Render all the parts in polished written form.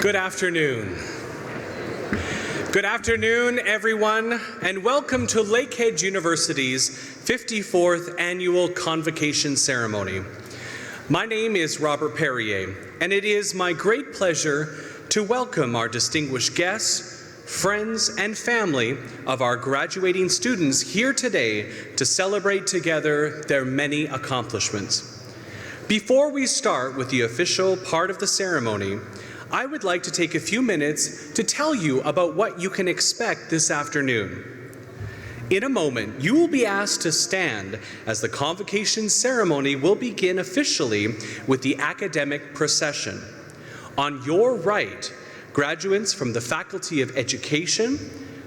Good afternoon. Good afternoon, everyone, and welcome to Lakehead University's 54th Annual Convocation Ceremony. My name is Robert Perrier, and it is my great pleasure to welcome our distinguished guests, friends, and family of our graduating students here today to celebrate together their many accomplishments. Before we start with the official part of the ceremony, I would like to take a few minutes to tell you about what you can expect this afternoon. In a moment, you will be asked to stand as the convocation ceremony will begin officially with the academic procession. On your right, graduates from the Faculty of Education,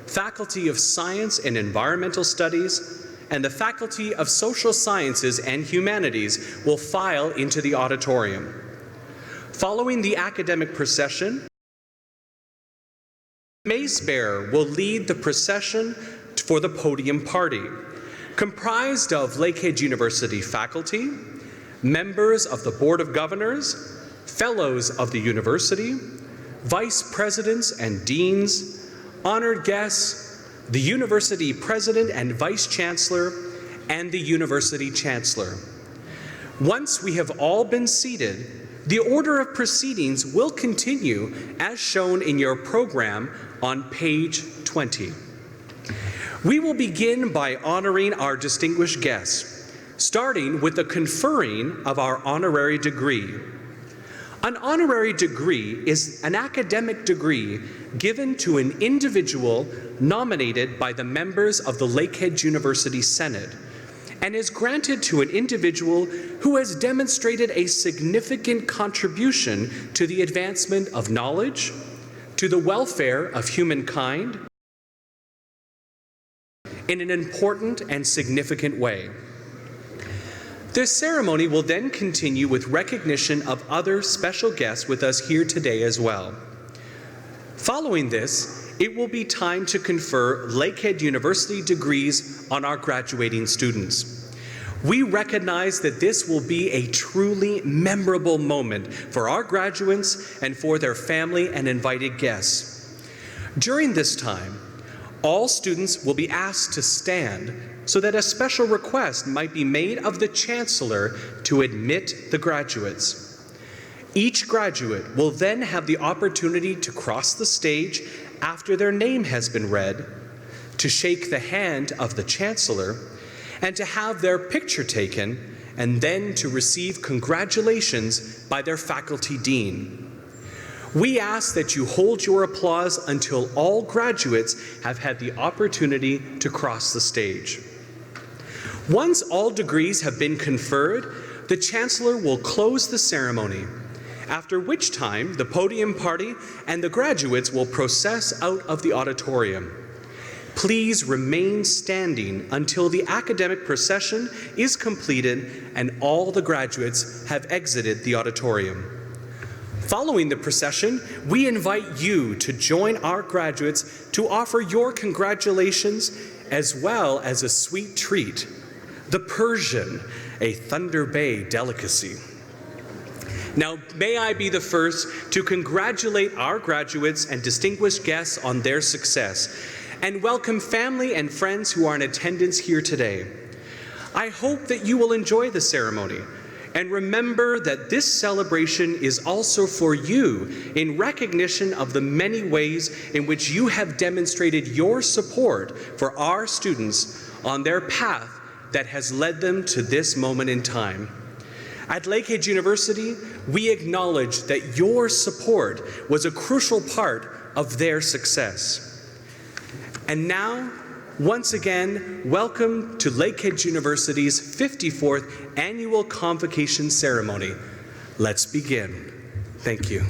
Faculty of Science and Environmental Studies, and the Faculty of Social Sciences and Humanities will file into the auditorium. Following the academic procession, the mace bearer will lead the procession for the podium party, comprised of Lakehead University faculty, members of the Board of Governors, fellows of the university, vice presidents and deans, honored guests, the university president and vice chancellor, and the university chancellor. Once we have all been seated, the order of proceedings will continue as shown in your program on page 20. We will begin by honoring our distinguished guests, starting with the conferring of our honorary degree. An honorary degree is an academic degree given to an individual nominated by the members of the Lakehead University Senate, and is granted to an individual who has demonstrated a significant contribution to the advancement of knowledge, to the welfare of humankind, in an important and significant way. This ceremony will then continue with recognition of other special guests with us here today as well. Following this, it will be time to confer Lakehead University degrees on our graduating students. We recognize that this will be a truly memorable moment for our graduates and for their family and invited guests. During this time, all students will be asked to stand so that a special request might be made of the Chancellor to admit the graduates. Each graduate will then have the opportunity to cross the stage after their name has been read, to shake the hand of the Chancellor, and to have their picture taken, and then to receive congratulations by their faculty dean. We ask that you hold your applause until all graduates have had the opportunity to cross the stage. Once all degrees have been conferred, the Chancellor will close the ceremony, after which time the podium party and the graduates will process out of the auditorium. Please remain standing until the academic procession is completed and all the graduates have exited the auditorium. Following the procession, we invite you to join our graduates to offer your congratulations as well as a sweet treat, the Persian, a Thunder Bay delicacy. Now, may I be the first to congratulate our graduates and distinguished guests on their success, and welcome family and friends who are in attendance here today. I hope that you will enjoy the ceremony, and remember that this celebration is also for you in recognition of the many ways in which you have demonstrated your support for our students on their path that has led them to this moment in time. At Lakehead University, we acknowledge that your support was a crucial part of their success. And now, once again, welcome to Lakehead University's 54th Annual Convocation Ceremony. Let's begin. Thank you.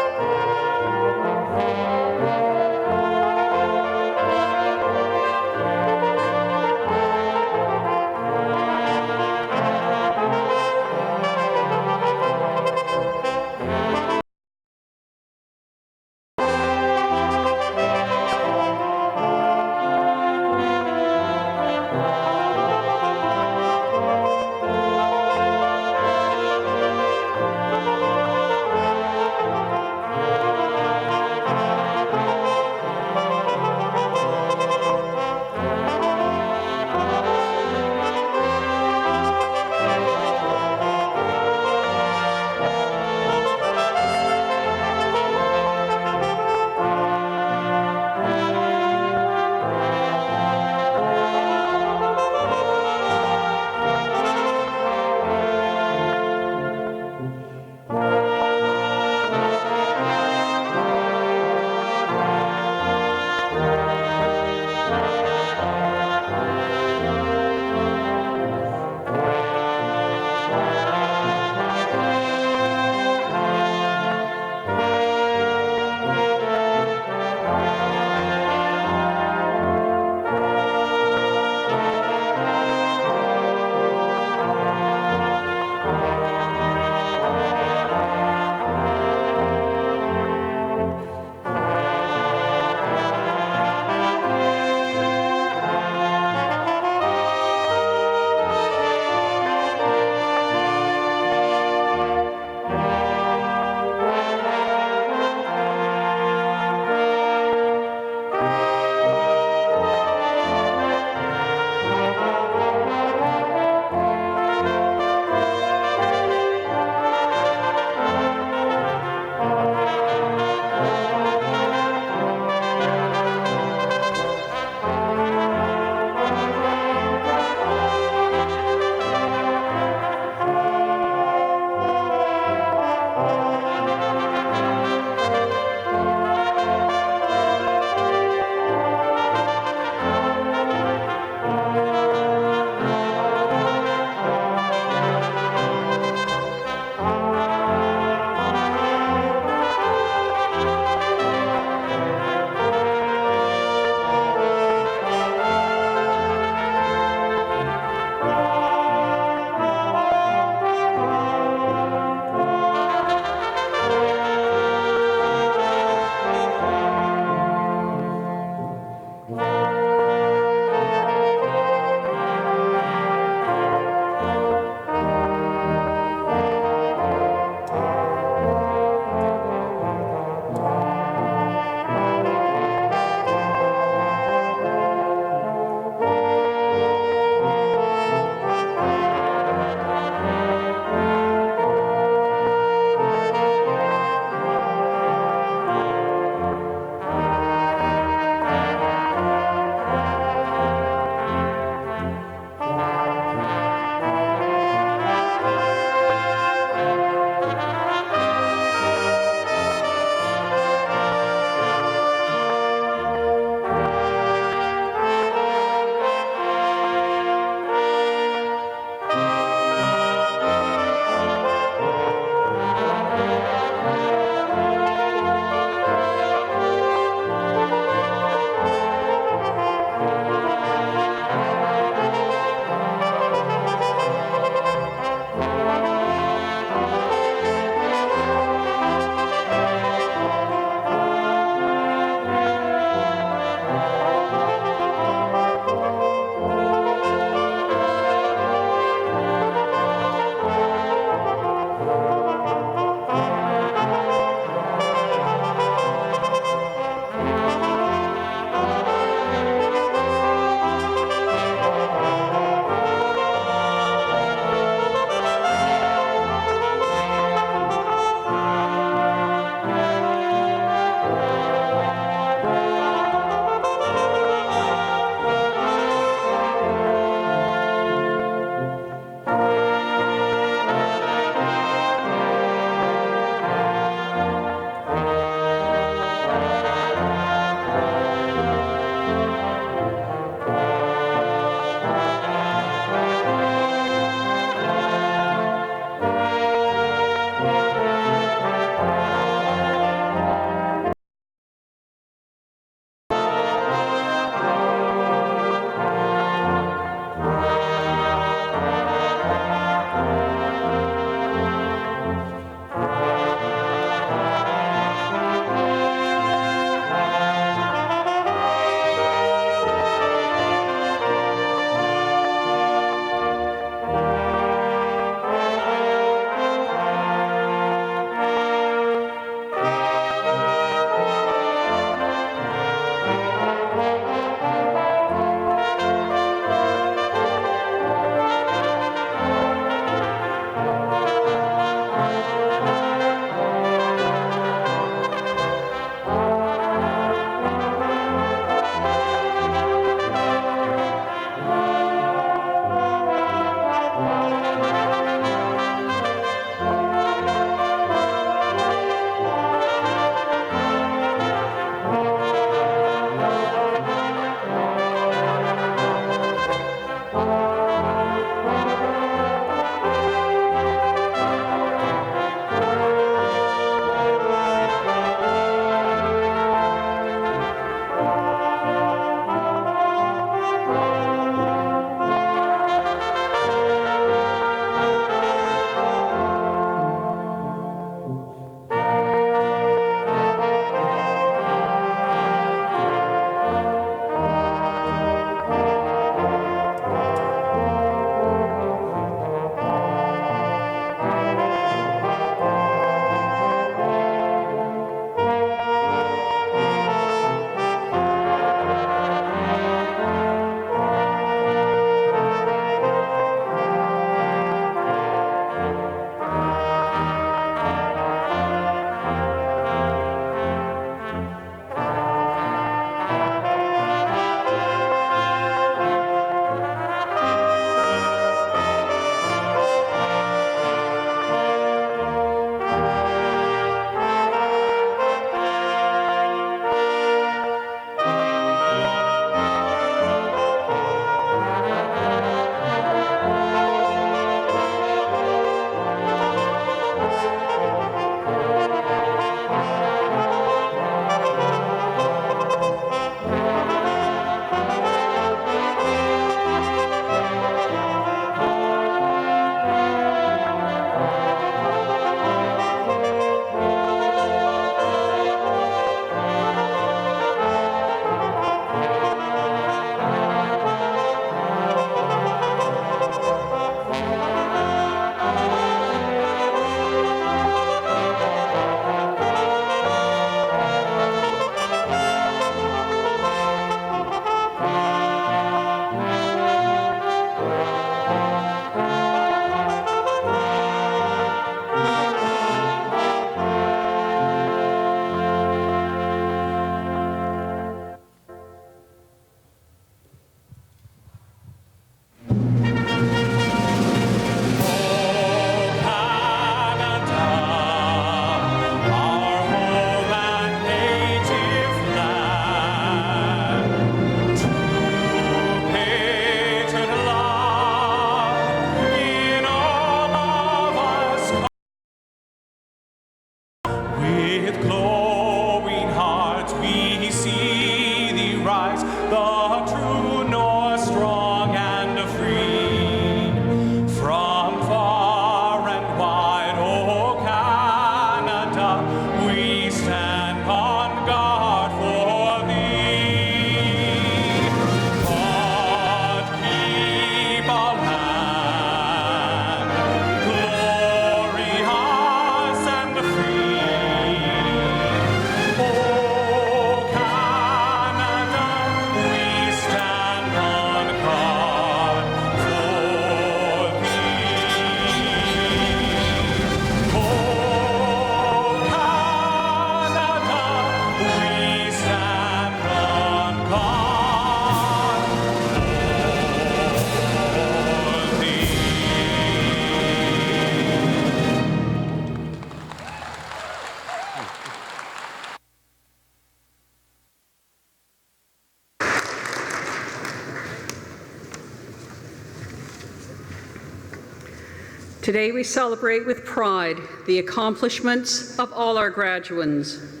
Today we celebrate with pride the accomplishments of all our graduands.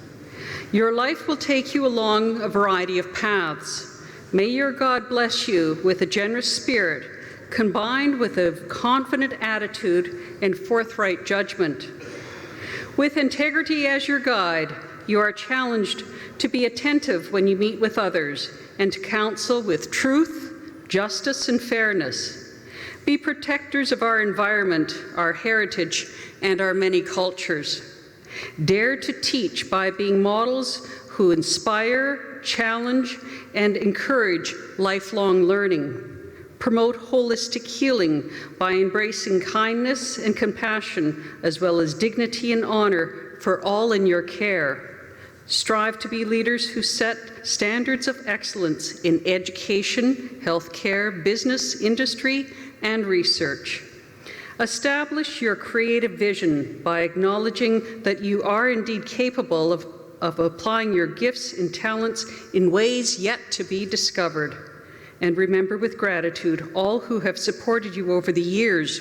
Your life will take you along a variety of paths. May your God bless you with a generous spirit, combined with a confident attitude and forthright judgment. With integrity as your guide, you are challenged to be attentive when you meet with others and to counsel with truth, justice, and fairness. Be protectors of our environment, our heritage, and our many cultures. Dare to teach by being models who inspire, challenge, and encourage lifelong learning. Promote holistic healing by embracing kindness and compassion, as well as dignity and honor for all in your care. Strive to be leaders who set standards of excellence in education, healthcare, business, industry, and research. Establish your creative vision by acknowledging that you are indeed capable of applying your gifts and talents in ways yet to be discovered. And remember with gratitude all who have supported you over the years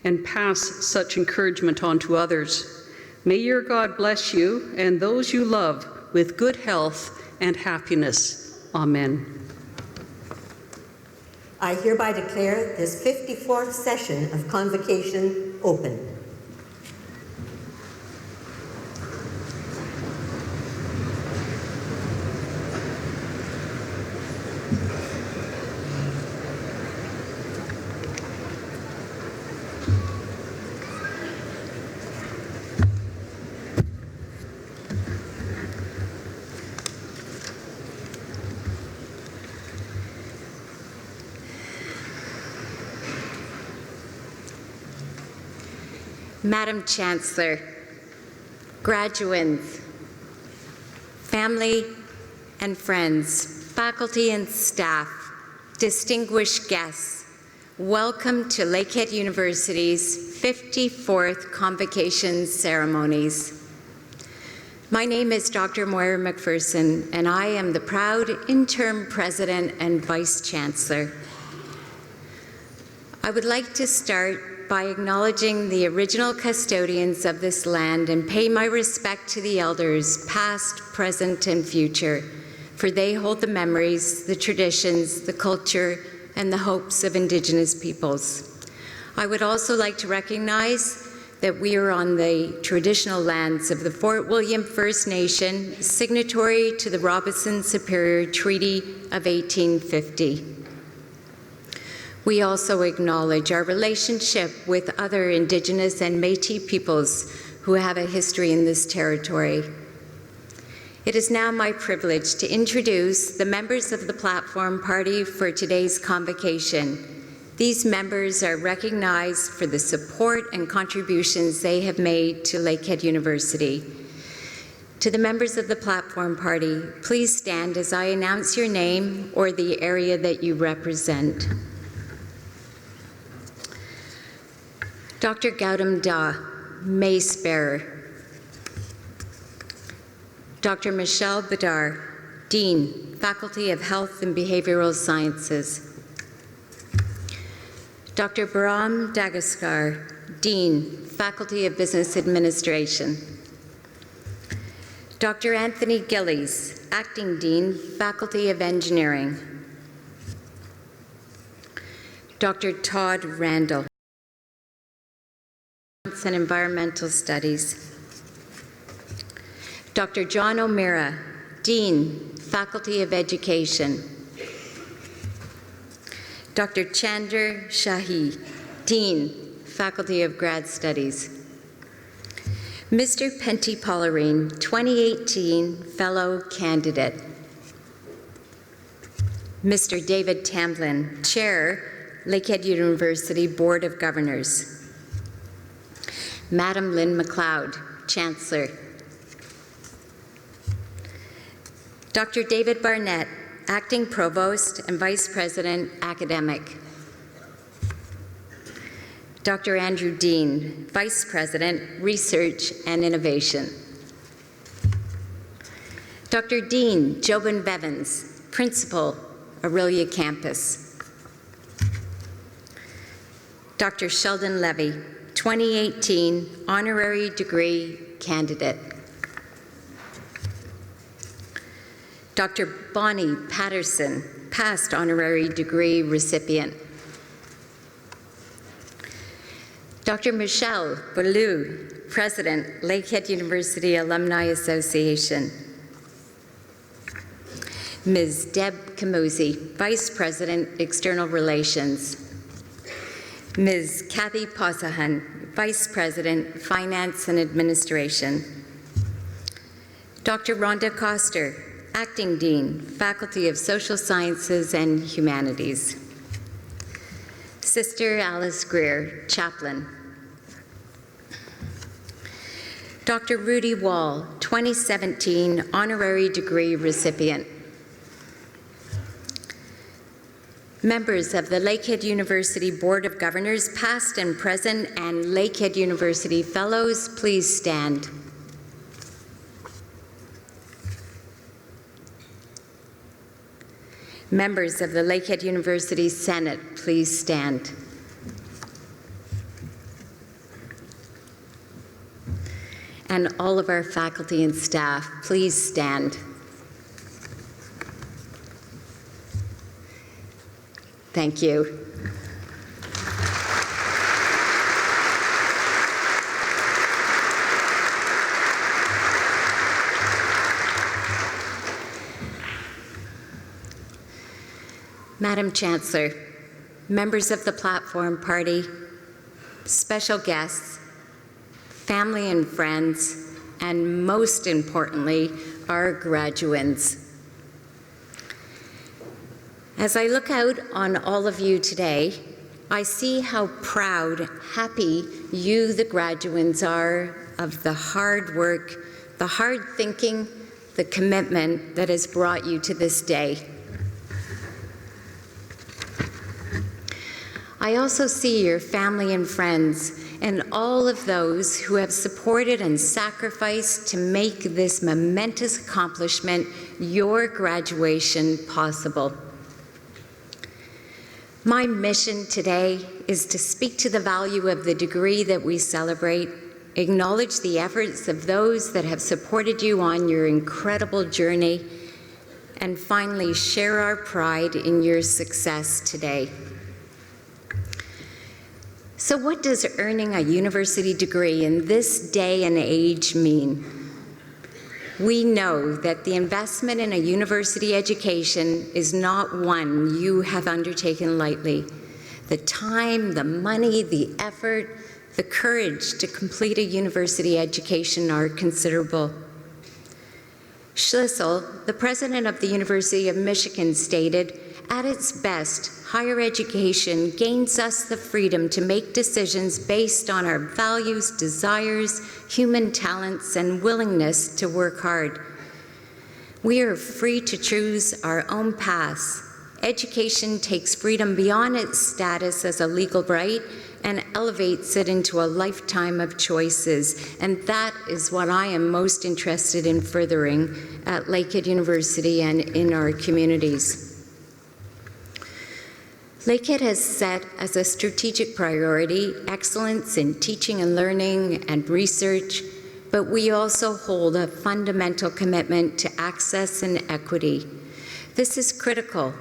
and pass such encouragement on to others. May your God bless you and those you love with good health and happiness. Amen. I hereby declare this 54th session of Convocation open. Madam Chancellor, graduands, family and friends, faculty and staff, distinguished guests, welcome to Lakehead University's 54th Convocation ceremonies. My name is Dr. Moira McPherson, and I am the proud interim president and vice chancellor. I would like to start by acknowledging the original custodians of this land and pay my respect to the elders, past, present, and future, for they hold the memories, the traditions, the culture, and the hopes of Indigenous peoples. I would also like to recognize that we are on the traditional lands of the Fort William First Nation, signatory to the Robinson Superior Treaty of 1850. We also acknowledge our relationship with other Indigenous and Métis peoples who have a history in this territory. It is now my privilege to introduce the members of the Platform Party for today's convocation. These members are recognized for the support and contributions they have made to Lakehead University. To the members of the Platform Party, please stand as I announce your name or the area that you represent. Dr. Gautam Da, Mace Bearer. Dr. Michelle Bedar, Dean, Faculty of Health and Behavioral Sciences. Dr. Bahram Dagaskar, Dean, Faculty of Business Administration. Dr. Anthony Gillies, Acting Dean, Faculty of Engineering. Dr. Todd Randall, and Environmental Studies. Dr. John O'Meara, Dean, Faculty of Education. Dr. Chandra Shahi, Dean, Faculty of Grad Studies. Mr. Pentti Pollarine, 2018 Fellow Candidate. Mr. David Tamblin, Chair, Lakehead University Board of Governors. Madam Lynn MacLeod, Chancellor. Dr. David Barnett, Acting Provost and Vice President, Academic. Dr. Andrew Dean, Vice President, Research and Innovation. Dr. Dean Jobin Bevins, Principal, Aurelia Campus. Dr. Sheldon Levy, 2018 honorary degree candidate. Dr. Bonnie Patterson, past honorary degree recipient. Dr. Michelle Beaulieu, President, Lakehead University Alumni Association. Ms. Deb Camuzzi, Vice President, External Relations. Ms. Kathy Posahan, Vice President, Finance and Administration. Dr. Rhonda Koster, Acting Dean, Faculty of Social Sciences and Humanities. Sister Alice Greer, Chaplain. Dr. Rudy Wall, 2017 honorary degree recipient. Members of the Lakehead University Board of Governors, past and present, and Lakehead University Fellows, please stand. Members of the Lakehead University Senate, please stand. And all of our faculty and staff, please stand. Thank you. Madam Chancellor, members of the platform party, special guests, family and friends, and most importantly, our graduands. As I look out on all of you today, I see how proud, happy you, the graduands, are of the hard work, the hard thinking, the commitment that has brought you to this day. I also see your family and friends and all of those who have supported and sacrificed to make this momentous accomplishment, your graduation, possible. My mission today is to speak to the value of the degree that we celebrate, acknowledge the efforts of those that have supported you on your incredible journey, and finally share our pride in your success today. So what does earning a university degree in this day and age mean? We know that the investment in a university education is not one you have undertaken lightly. The time, the money, the effort, the courage to complete a university education are considerable. Schlissel, the president of the University of Michigan, stated, "At its best, higher education gains us the freedom to make decisions based on our values, desires, human talents, and willingness to work hard. We are free to choose our own paths. Education takes freedom beyond its status as a legal right and elevates it into a lifetime of choices. And that is what I am most interested in furthering at Lakehead University and in our communities." Lakehead has set as a strategic priority excellence in teaching and learning and research, but we also hold a fundamental commitment to access and equity. This is critical,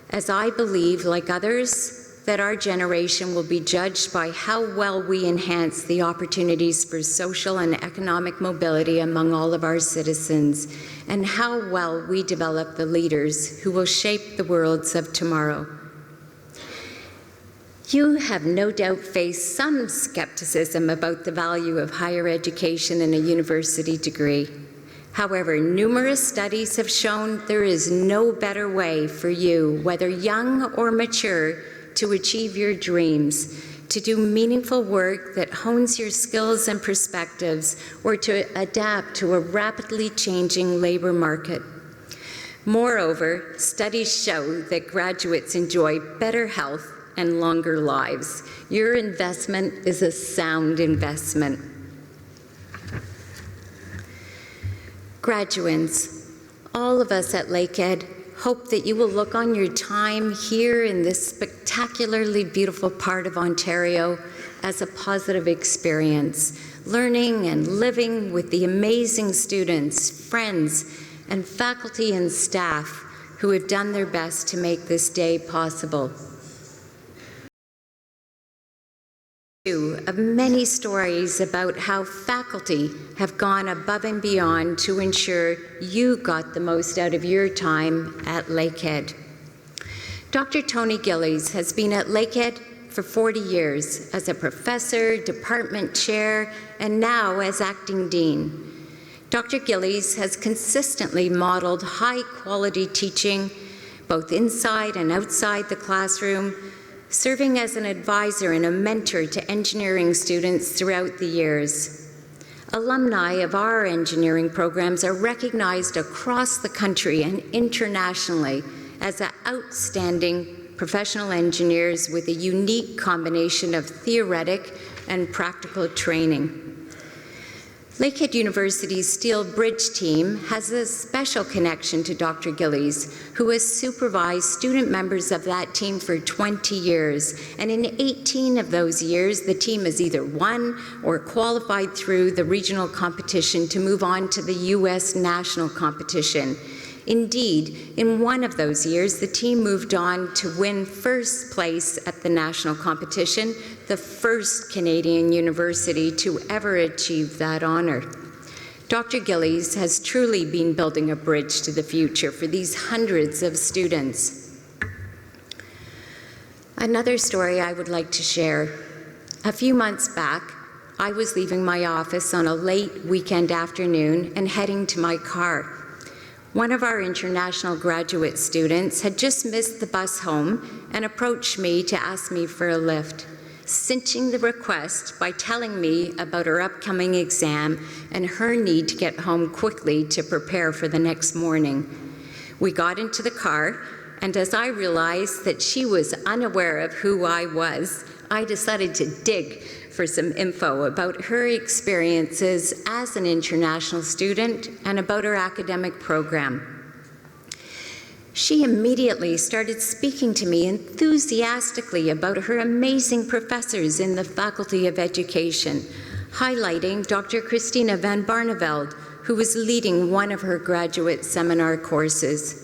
as I believe, like others, that our generation will be judged by how well we enhance the opportunities for social and economic mobility among all of our citizens, and how well we develop the leaders who will shape the worlds of tomorrow. You have no doubt faced some skepticism about the value of higher education and a university degree. However, numerous studies have shown there is no better way for you, whether young or mature, to achieve your dreams, to do meaningful work that hones your skills and perspectives, or to adapt to a rapidly changing labor market. Moreover, studies show that graduates enjoy better health and longer lives. Your investment is a sound investment. Graduands, all of us at Lakehead hope that you will look on your time here in this spectacularly beautiful part of Ontario as a positive experience, learning and living with the amazing students, friends, and faculty and staff who have done their best to make this day possible. Of many stories about how faculty have gone above and beyond to ensure you got the most out of your time at Lakehead. Dr. Tony Gillies has been at Lakehead for 40 years as a professor, department chair, and now as acting dean. Dr. Gillies has consistently modeled high-quality teaching, both inside and outside the classroom, serving as an advisor and a mentor to engineering students throughout the years. Alumni of our engineering programs are recognized across the country and internationally as outstanding professional engineers with a unique combination of theoretic and practical training. Lakehead University's Steel Bridge team has a special connection to Dr. Gillies, who has supervised student members of that team for 20 years. And in 18 of those years, the team has either won or qualified through the regional competition to move on to the U.S. national competition. Indeed, in one of those years, the team moved on to win first place at the national competition, the first Canadian university to ever achieve that honor. Dr. Gillies has truly been building a bridge to the future for these hundreds of students. Another story I would like to share. A few months back, I was leaving my office on a late weekend afternoon and heading to my car. One of our international graduate students had just missed the bus home and approached me to ask me for a lift, cinching the request by telling me about her upcoming exam and her need to get home quickly to prepare for the next morning. We got into the car, and as I realized that she was unaware of who I was, I decided to dig for some info about her experiences as an international student and about her academic program. She immediately started speaking to me enthusiastically about her amazing professors in the Faculty of Education, highlighting Dr. Christina van Barneveld, who was leading one of her graduate seminar courses.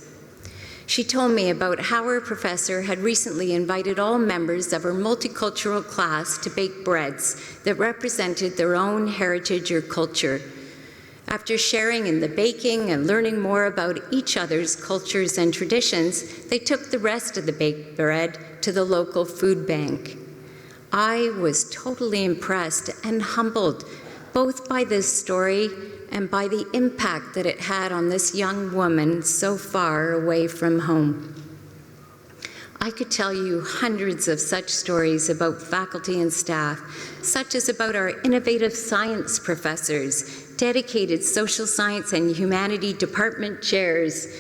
She told me about how her professor had recently invited all members of her multicultural class to bake breads that represented their own heritage or culture. After sharing in the baking and learning more about each other's cultures and traditions, they took the rest of the baked bread to the local food bank. I was totally impressed and humbled, both by this story and by the impact that it had on this young woman so far away from home. I could tell you hundreds of such stories about faculty and staff, such as about our innovative science professors, dedicated social science and humanity department chairs,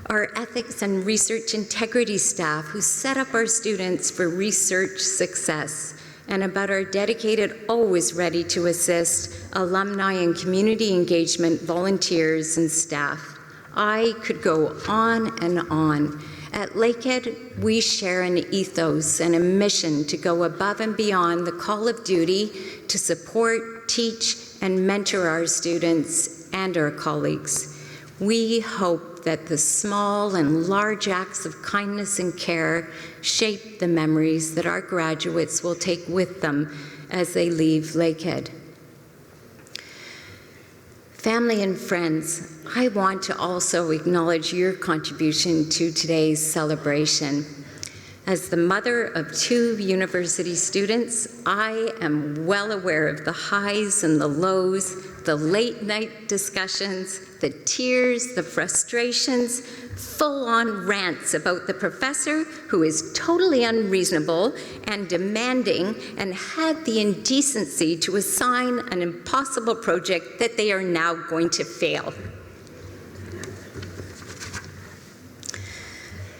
our ethics and research integrity staff who set up our students for research success, and about our dedicated, always ready to assist alumni and community engagement volunteers and staff. I could go on and on. At Lakehead, we share an ethos and a mission to go above and beyond the call of duty to support, teach, and mentor our students and our colleagues. We hope that the small and large acts of kindness and care shape the memories that our graduates will take with them as they leave Lakehead. Family and friends, I want to also acknowledge your contribution to today's celebration. As the mother of 2 university students, I am well aware of the highs and the lows, the late night discussions, the tears, the frustrations, full-on rants about the professor who is totally unreasonable and demanding and had the indecency to assign an impossible project that they are now going to fail.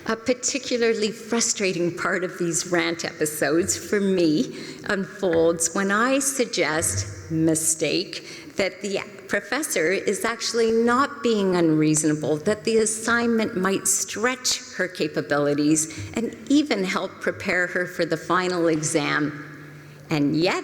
A particularly frustrating part of these rant episodes for me unfolds when I suggest, mistake, that the professor is actually not being unreasonable, that the assignment might stretch her capabilities and even help prepare her for the final exam. And yet,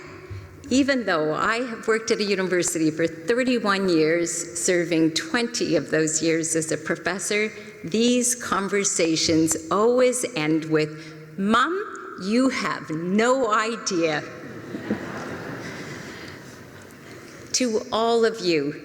even though I have worked at a university for 31 years, serving 20 of those years as a professor, these conversations always end with, "Mom, you have no idea." To all of you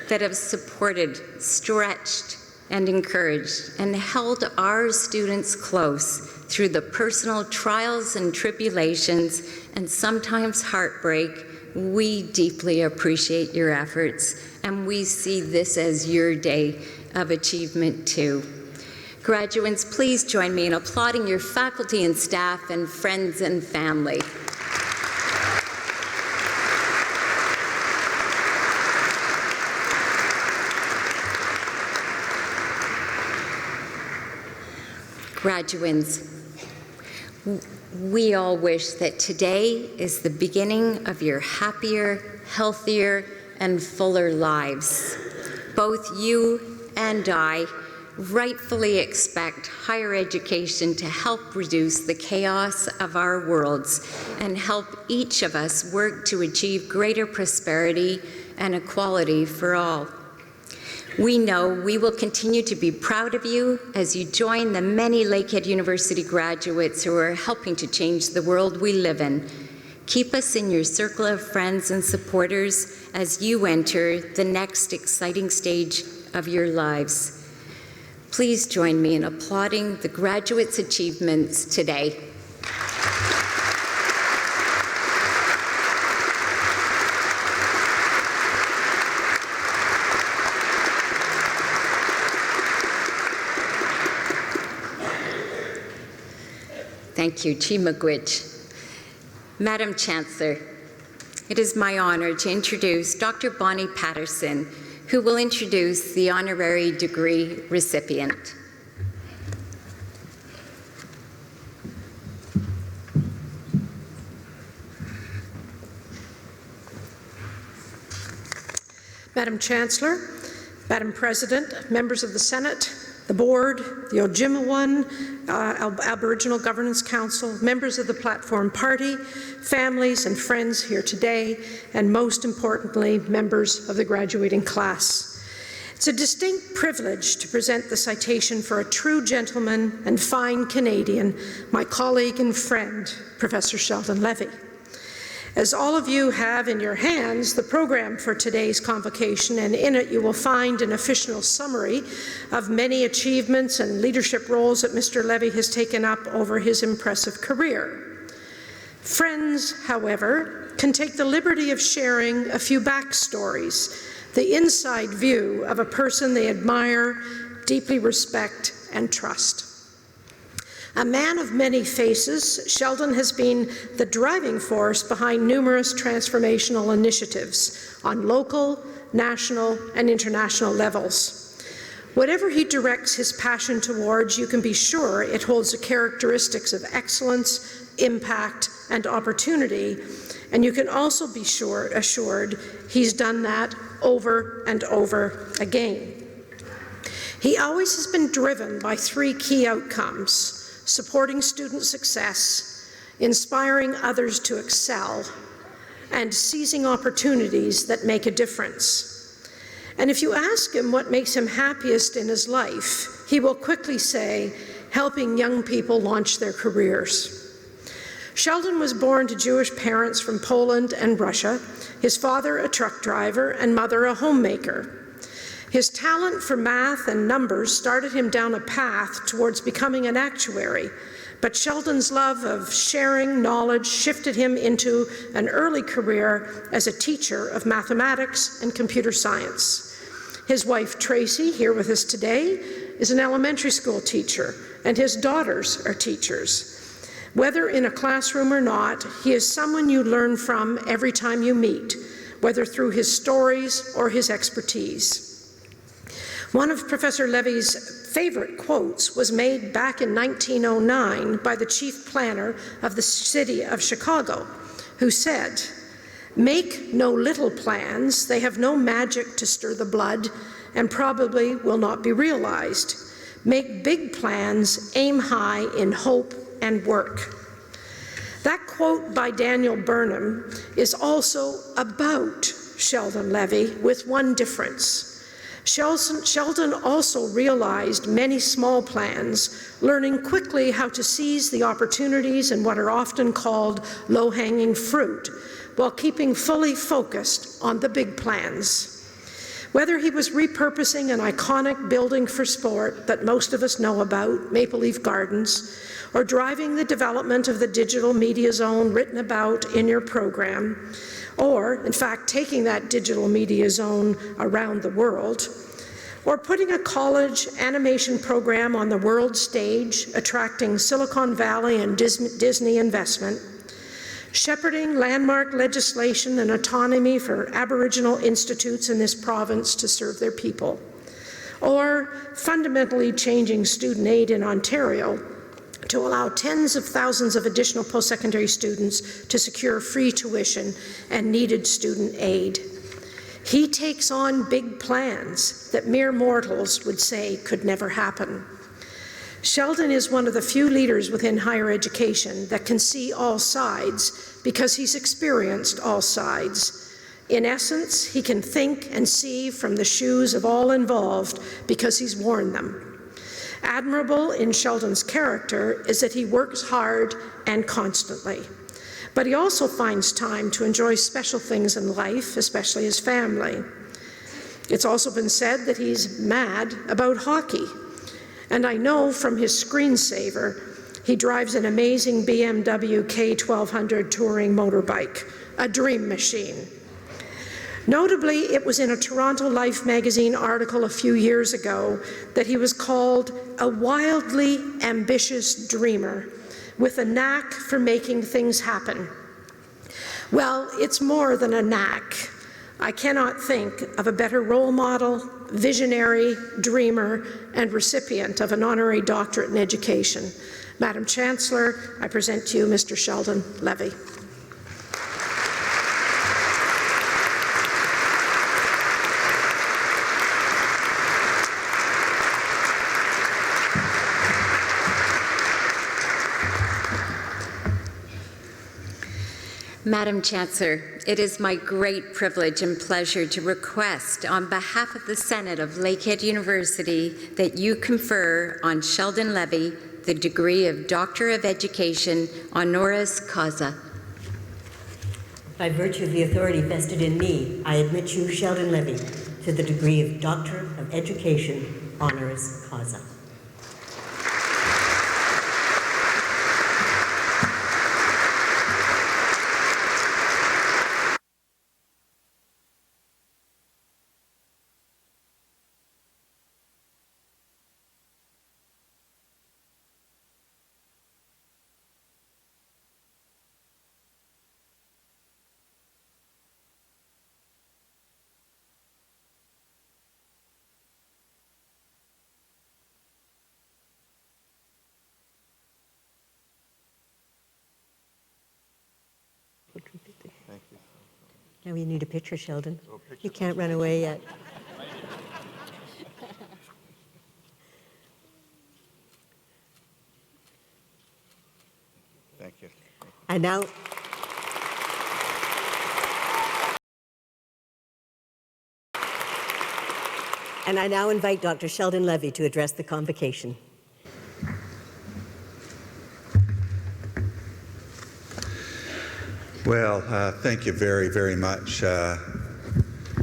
that have supported, stretched, and encouraged, and held our students close through the personal trials and tribulations, and sometimes heartbreak, we deeply appreciate your efforts, and we see this as your day of achievement too. Graduates, please join me in applauding your faculty and staff and friends and family. Graduates, we all wish that today is the beginning of your happier, healthier, and fuller lives. Both you and I rightfully expect higher education to help reduce the chaos of our worlds and help each of us work to achieve greater prosperity and equality for all. We know we will continue to be proud of you as you join the many Lakehead University graduates who are helping to change the world we live in. Keep us in your circle of friends and supporters as you enter the next exciting stage of your lives. Please join me in applauding the graduates' achievements today. Thank you, Chi Magwitch. Madam Chancellor, it is my honor to introduce Dr. Bonnie Patterson, who will introduce the honorary degree recipient. Madam Chancellor, Madam President, members of the Senate, the Board, the Ojibwe Aboriginal Governance Council, members of the Platform Party, families and friends here today, and most importantly, members of the graduating class. It's a distinct privilege to present the citation for a true gentleman and fine Canadian, my colleague and friend, Professor Sheldon Levy. As all of you have in your hands the program for today's convocation, and in it you will find an official summary of many achievements and leadership roles that Mr. Levy has taken up over his impressive career. Friends, however, can take the liberty of sharing a few backstories, the inside view of a person they admire, deeply respect, and trust. A man of many faces, Sheldon has been the driving force behind numerous transformational initiatives on local, national, and international levels. Whatever he directs his passion towards, you can be sure it holds the characteristics of excellence, impact, and opportunity, and you can also be assured he's done that over and over again. He always has been driven by three key outcomes: supporting student success, inspiring others to excel, and seizing opportunities that make a difference. And if you ask him what makes him happiest in his life, he will quickly say, helping young people launch their careers. Sheldon was born to Jewish parents from Poland and Russia, his father a truck driver and mother a homemaker. His talent for math and numbers started him down a path towards becoming an actuary, but Sheldon's love of sharing knowledge shifted him into an early career as a teacher of mathematics and computer science. His wife, Tracy, here with us today, is an elementary school teacher, and his daughters are teachers. Whether in a classroom or not, he is someone you learn from every time you meet, whether through his stories or his expertise. One of Professor Levy's favorite quotes was made back in 1909 by the chief planner of the city of Chicago, who said, Make no little plans. They have no magic to stir the blood and probably will not be realized. Make big plans, aim high in hope and work. That quote by Daniel Burnham is also about Sheldon Levy, with one difference. Sheldon also realized many small plans, learning quickly how to seize the opportunities in what are often called low-hanging fruit, while keeping fully focused on the big plans. Whether he was repurposing an iconic building for sport that most of us know about, Maple Leaf Gardens, or driving the development of the digital media zone written about in your program, or, in fact, taking that digital media zone around the world, or putting a college animation program on the world stage, attracting Silicon Valley and Disney investment, shepherding landmark legislation and autonomy for Aboriginal institutes in this province to serve their people, or fundamentally changing student aid in Ontario to allow tens of thousands of additional post-secondary students to secure free tuition and needed student aid. He takes on big plans that mere mortals would say could never happen. Sheldon is one of the few leaders within higher education that can see all sides because he's experienced all sides. In essence, he can think and see from the shoes of all involved because he's worn them. Admirable in Sheldon's character is that he works hard and constantly, but he also finds time to enjoy special things in life, especially his family. It's also been said that he's mad about hockey, and I know from his screensaver he drives an amazing BMW K1200 touring motorbike, a dream machine. Notably, it was in a Toronto Life magazine article a few years ago that he was called a wildly ambitious dreamer with a knack for making things happen. Well, it's more than a knack. I cannot think of a better role model, visionary, dreamer, and recipient of an honorary doctorate in education. Madam Chancellor, I present to you Mr. Sheldon Levy. Madam Chancellor, it is my great privilege and pleasure to request on behalf of the Senate of Lakehead University that you confer on Sheldon Levy the degree of Doctor of Education honoris causa. By virtue of the authority vested in me, I admit you, Sheldon Levy, to the degree of Doctor of Education honoris causa. Thank you. Now we need a picture, Sheldon. You can't run away yet. Thank you. And now, I now invite Dr. Sheldon Levy to address the convocation. Well, thank you very, very much.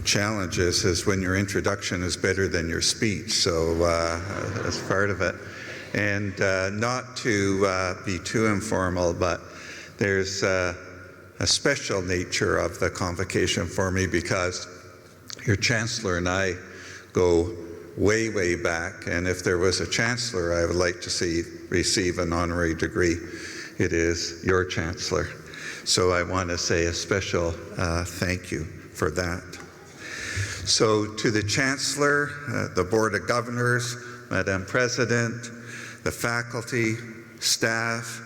Challenges is when your introduction is better than your speech, so that's part of it. And not to be too informal, but there's a special nature of the convocation for me because your Chancellor and I go way, way back, and if there was a Chancellor I would like to receive an honorary degree, it is your Chancellor. So I want to say a special thank you for that. So to the Chancellor, the Board of Governors, Madam President, the faculty, staff,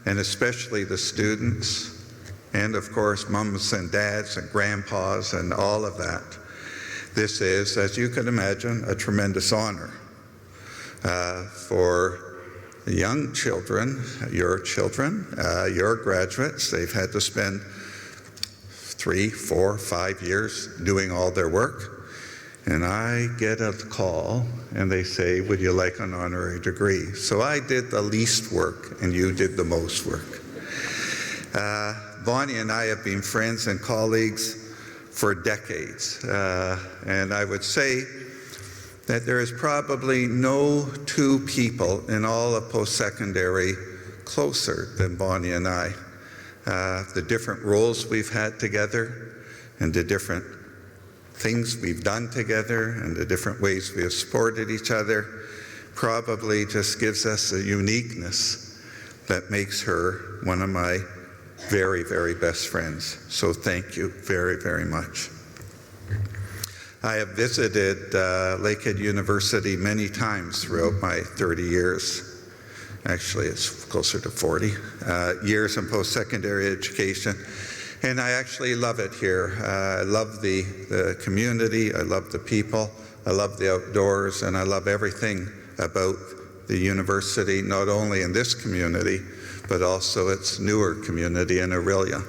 and especially the students, and of course mums and dads and grandpas and all of that. This is, as you can imagine, a tremendous honor for the young children, your graduates. They've had to spend 3, 4, 5 years doing all their work. And I get a call and they say, would you like an honorary degree? So I did the least work and you did the most work. Bonnie and I have been friends and colleagues for decades. And I would say that there is probably no two people in all of post-secondary closer than Bonnie and I. The different roles we've had together and the different things we've done together and the different ways we have supported each other probably just gives us a uniqueness that makes her one of my very, very best friends. So thank you very, very much. I have visited Lakehead University many times throughout my 30 years. Actually, it's closer to 40 years in post-secondary education. And I actually love it here. I love the community, I love the people, I love the outdoors, and I love everything about the university, not only in this community, but also its newer community in Orillia.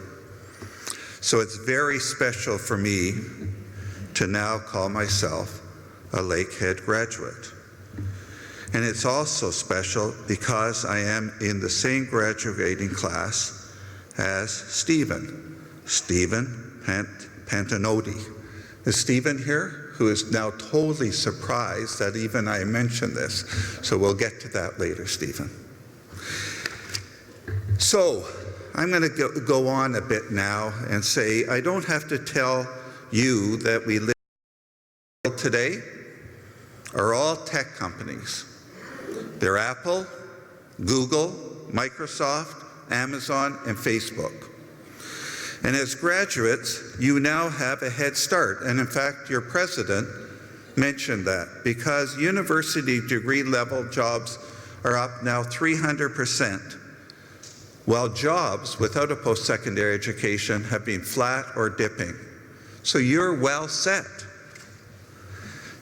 So it's very special for me to now call myself a Lakehead graduate. And it's also special because I am in the same graduating class as Stephen Pantanoti. Is Stephen here? Who is now totally surprised that even I mentioned this. So we'll get to that later, Stephen. So I'm going to go on a bit now and say I don't have to tell you that we live today are all tech companies. They're Apple, Google, Microsoft, Amazon, and Facebook. And as graduates, you now have a head start. And in fact, your president mentioned that because university degree level jobs are up now 300%, while jobs without a post-secondary education have been flat or dipping. So you're well set.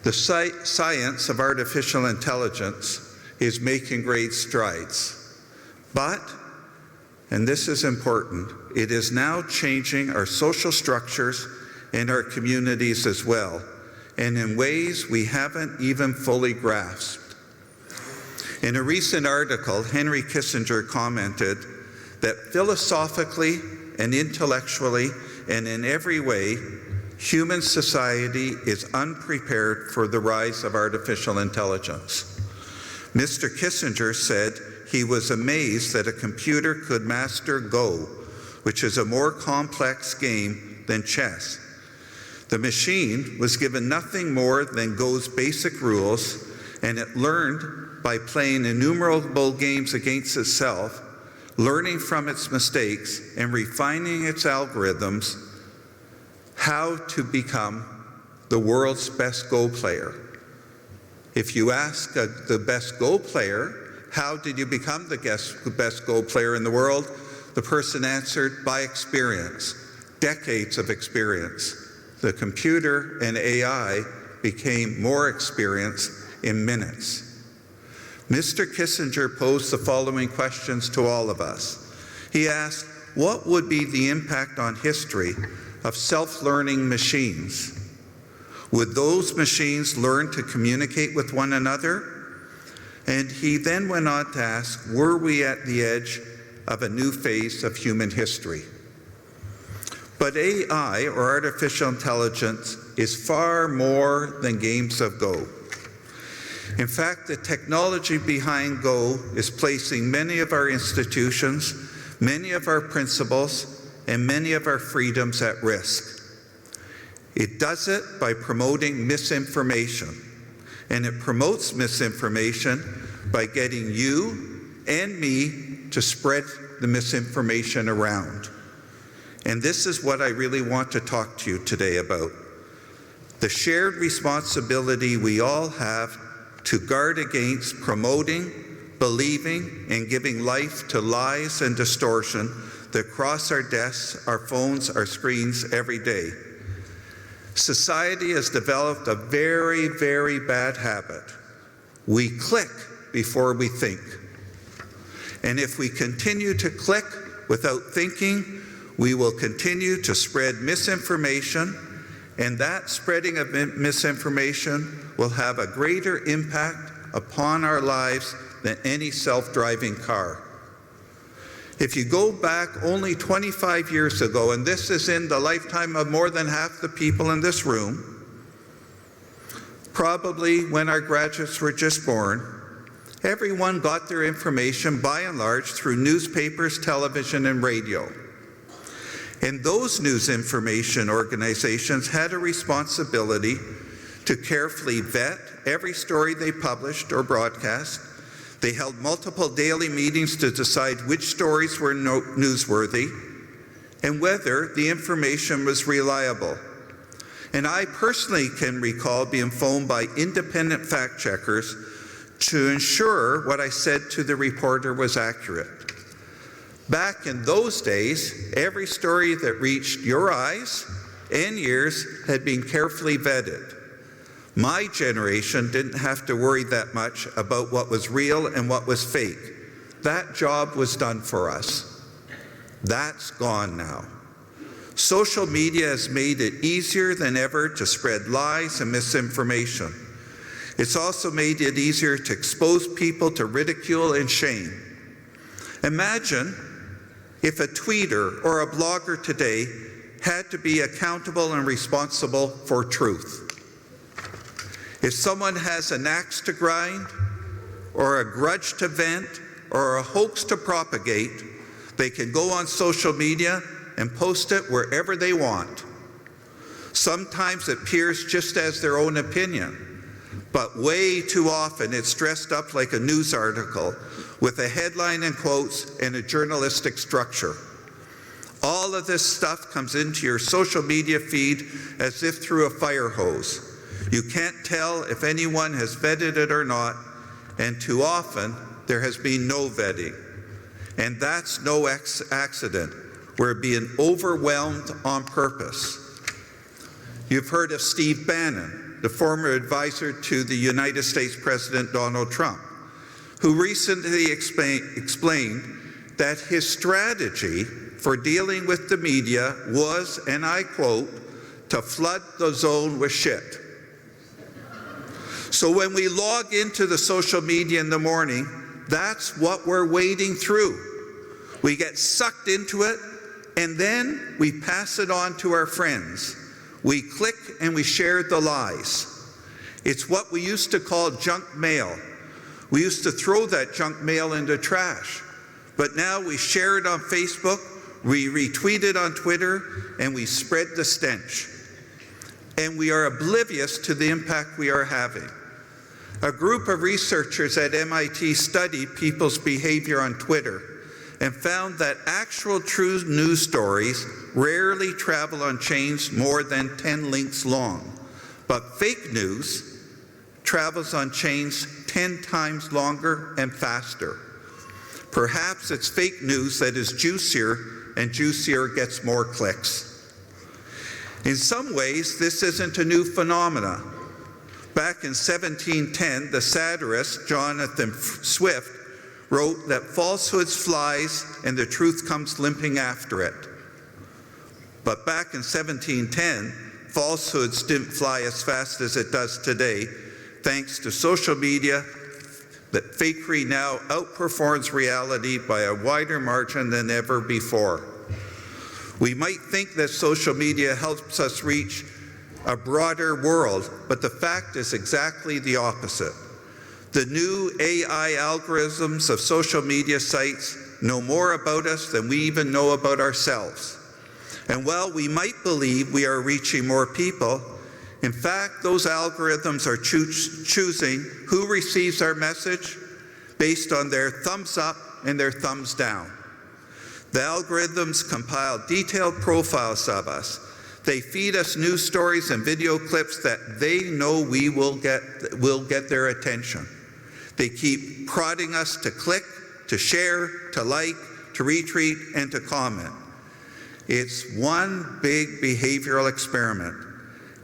The science of artificial intelligence is making great strides. But, and this is important, it is now changing our social structures and our communities as well, and in ways we haven't even fully grasped. In a recent article, Henry Kissinger commented that philosophically and intellectually and in every way, human society is unprepared for the rise of artificial intelligence. Mr. Kissinger said he was amazed that a computer could master Go, which is a more complex game than chess. The machine was given nothing more than Go's basic rules, and it learned by playing innumerable games against itself, learning from its mistakes and refining its algorithms, how to become the world's best Go player. If you ask the best Go player, how did you become the best Go player in the world? The person answered, by experience, decades of experience. The computer and AI became more experienced in minutes. Mr. Kissinger posed the following questions to all of us. He asked, what would be the impact on history of self-learning machines? Would those machines learn to communicate with one another? And he then went on to ask, were we at the edge of a new phase of human history? But AI, or artificial intelligence, is far more than games of Go. In fact, the technology behind Go is placing many of our institutions, many of our principles, and many of our freedoms at risk. It does it by promoting misinformation, and it promotes misinformation by getting you and me to spread the misinformation around. And this is what I really want to talk to you today about. The shared responsibility we all have to guard against promoting, believing, and giving life to lies and distortion that cross our desks, our phones, our screens every day. Society has developed a very, very bad habit. We click before we think. And if we continue to click without thinking, we will continue to spread misinformation, and that spreading of misinformation will have a greater impact upon our lives than any self-driving car. If you go back only 25 years ago, and this is in the lifetime of more than half the people in this room, probably when our graduates were just born, everyone got their information by and large through newspapers, television, and radio. And those news information organizations had a responsibility to carefully vet every story they published or broadcast. They held multiple daily meetings to decide which stories were newsworthy and whether the information was reliable. And I personally can recall being phoned by independent fact checkers to ensure what I said to the reporter was accurate. Back in those days, every story that reached your eyes and ears had been carefully vetted. My generation didn't have to worry that much about what was real and what was fake. That job was done for us. That's gone now. Social media has made it easier than ever to spread lies and misinformation. It's also made it easier to expose people to ridicule and shame. Imagine if a tweeter or a blogger today had to be accountable and responsible for truth. If someone has an axe to grind, or a grudge to vent, or a hoax to propagate, they can go on social media and post it wherever they want. Sometimes it appears just as their own opinion, but way too often it's dressed up like a news article with a headline and quotes and a journalistic structure. All of this stuff comes into your social media feed as if through a fire hose. You can't tell if anyone has vetted it or not, and too often there has been no vetting. And that's no accident. We're being overwhelmed on purpose. You've heard of Steve Bannon, the former advisor to the United States President Donald Trump, who recently explained that his strategy for dealing with the media was, and I quote, to flood the zone with shit. So when we log into the social media in the morning, that's what we're wading through. We get sucked into it, and then we pass it on to our friends. We click and we share the lies. It's what we used to call junk mail. We used to throw that junk mail into trash. But now we share it on Facebook, we retweet it on Twitter, and we spread the stench. And we are oblivious to the impact we are having. A group of researchers at MIT studied people's behavior on Twitter and found that actual true news stories rarely travel on chains more than 10 links long. But fake news travels on chains 10 times longer and faster. Perhaps it's fake news that is juicier, and juicier gets more clicks. In some ways, this isn't a new phenomenon. Back in 1710, the satirist Jonathan Swift wrote that falsehoods flies and the truth comes limping after it. But back in 1710, falsehoods didn't fly as fast as it does today, thanks to social media, that fakery now outperforms reality by a wider margin than ever before. We might think that social media helps us reach a broader world, but the fact is exactly the opposite. The new AI algorithms of social media sites know more about us than we even know about ourselves. And while we might believe we are reaching more people, in fact, those algorithms are choosing who receives our message based on their thumbs up and their thumbs down. The algorithms compile detailed profiles of us. They feed us news stories and video clips that they know we will get their attention. They keep prodding us to click, to share, to like, to retweet, and to comment. It's one big behavioral experiment.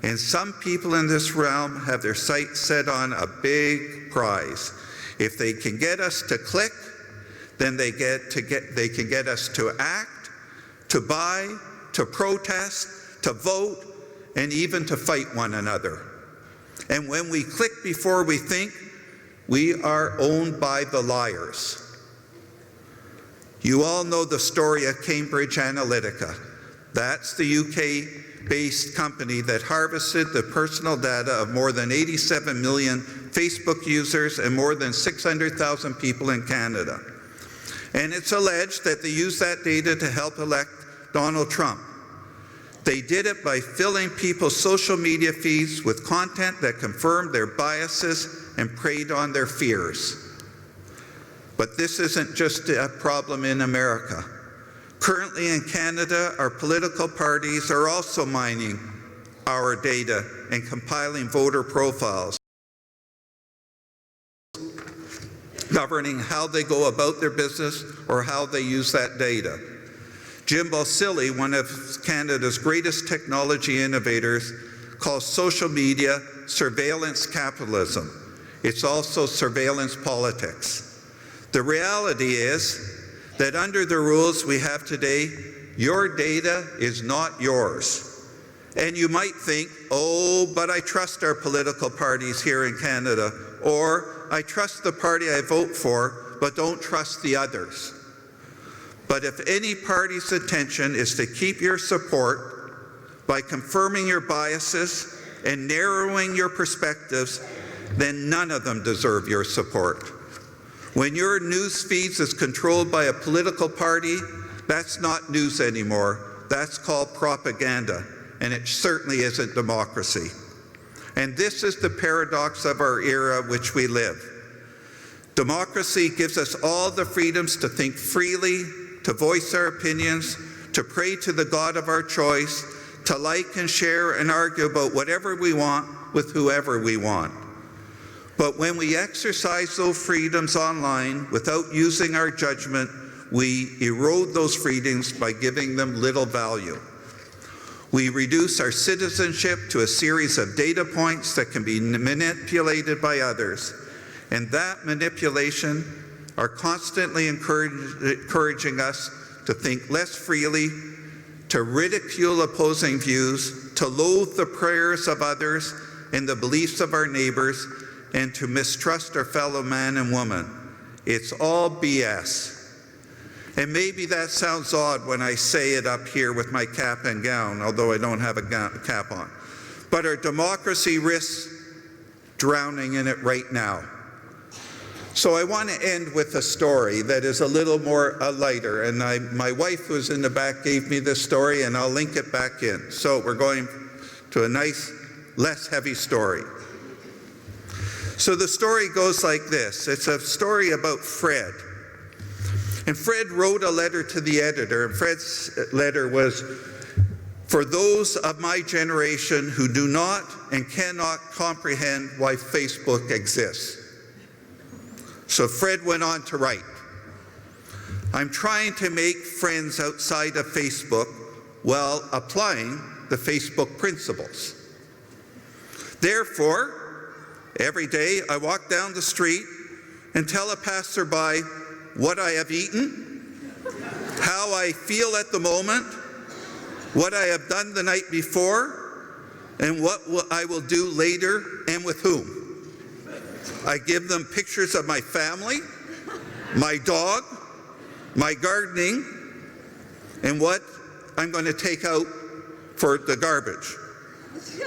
And some people in this realm have their sights set on a big prize. If they can get us to click, then they can get us to act, to buy, to protest, to vote, and even to fight one another. And when we click before we think, we are owned by the liars. You all know the story of Cambridge Analytica. That's the UK-based company that harvested the personal data of more than 87 million Facebook users and more than 600,000 people in Canada. And it's alleged that they used that data to help elect Donald Trump. They did it by filling people's social media feeds with content that confirmed their biases and preyed on their fears. But this isn't just a problem in America. Currently in Canada, our political parties are also mining our data and compiling voter profiles, governing how they go about their business or how they use that data. Jim Balsillie, one of Canada's greatest technology innovators, calls social media surveillance capitalism. It's also surveillance politics. The reality is that under the rules we have today, your data is not yours. And you might think, oh, but I trust our political parties here in Canada, or I trust the party I vote for, but don't trust the others. But if any party's intention is to keep your support by confirming your biases and narrowing your perspectives, then none of them deserve your support. When your news feeds is controlled by a political party, that's not news anymore. That's called propaganda, and it certainly isn't democracy. And this is the paradox of our era in which we live. Democracy gives us all the freedoms to think freely, to voice our opinions, to pray to the God of our choice, to like and share and argue about whatever we want with whoever we want. But when we exercise those freedoms online without using our judgment, we erode those freedoms by giving them little value. We reduce our citizenship to a series of data points that can be manipulated by others. And that manipulation are constantly encouraging us to think less freely, to ridicule opposing views, to loathe the prayers of others and the beliefs of our neighbors, and to mistrust our fellow man and woman. It's all BS. And maybe that sounds odd when I say it up here with my cap and gown, although I don't have a cap on. But our democracy risks drowning in it right now. So I want to end with a story that is a little more lighter. And my wife, who's in the back, gave me this story, and I'll link it back in. So we're going to a nice, less heavy story. So the story goes like this. It's a story about Fred. And Fred wrote a letter to the editor, and Fred's letter was, "For those of my generation who do not and cannot comprehend why Facebook exists." So Fred went on to write, "I'm trying to make friends outside of Facebook while applying the Facebook principles. Therefore, every day I walk down the street and tell a passerby what I have eaten, how I feel at the moment, what I have done the night before, and what I will do later and with whom. I give them pictures of my family, my dog, my gardening, and what I'm going to take out for the garbage.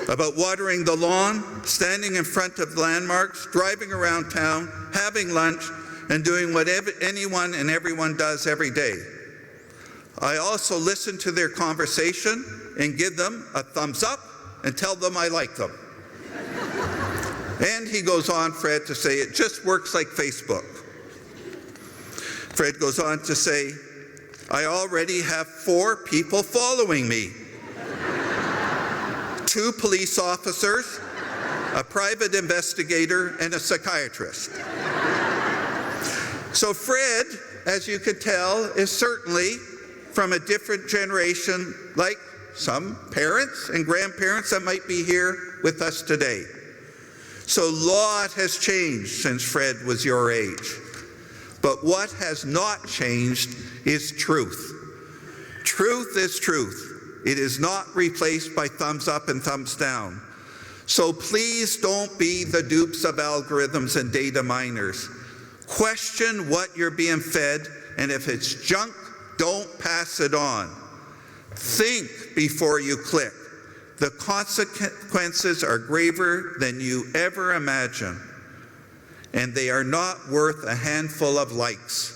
About watering the lawn, standing in front of landmarks, driving around town, having lunch, and doing what anyone and everyone does every day. I also listen to their conversation and give them a thumbs up and tell them I like them." And he goes on, Fred, to say, "It just works like Facebook." Fred goes on to say, "I already have 4 people following me. 2 police officers, a private investigator, and a psychiatrist. So Fred, as you could tell, is certainly from a different generation, like some parents and grandparents that might be here with us today. So a lot has changed since Fred was your age. But what has not changed is truth. Truth is truth. It is not replaced by thumbs up and thumbs down. So please don't be the dupes of algorithms and data miners. Question what you're being fed, and if it's junk, don't pass it on. Think before you click. The consequences are graver than you ever imagine, and they are not worth a handful of likes.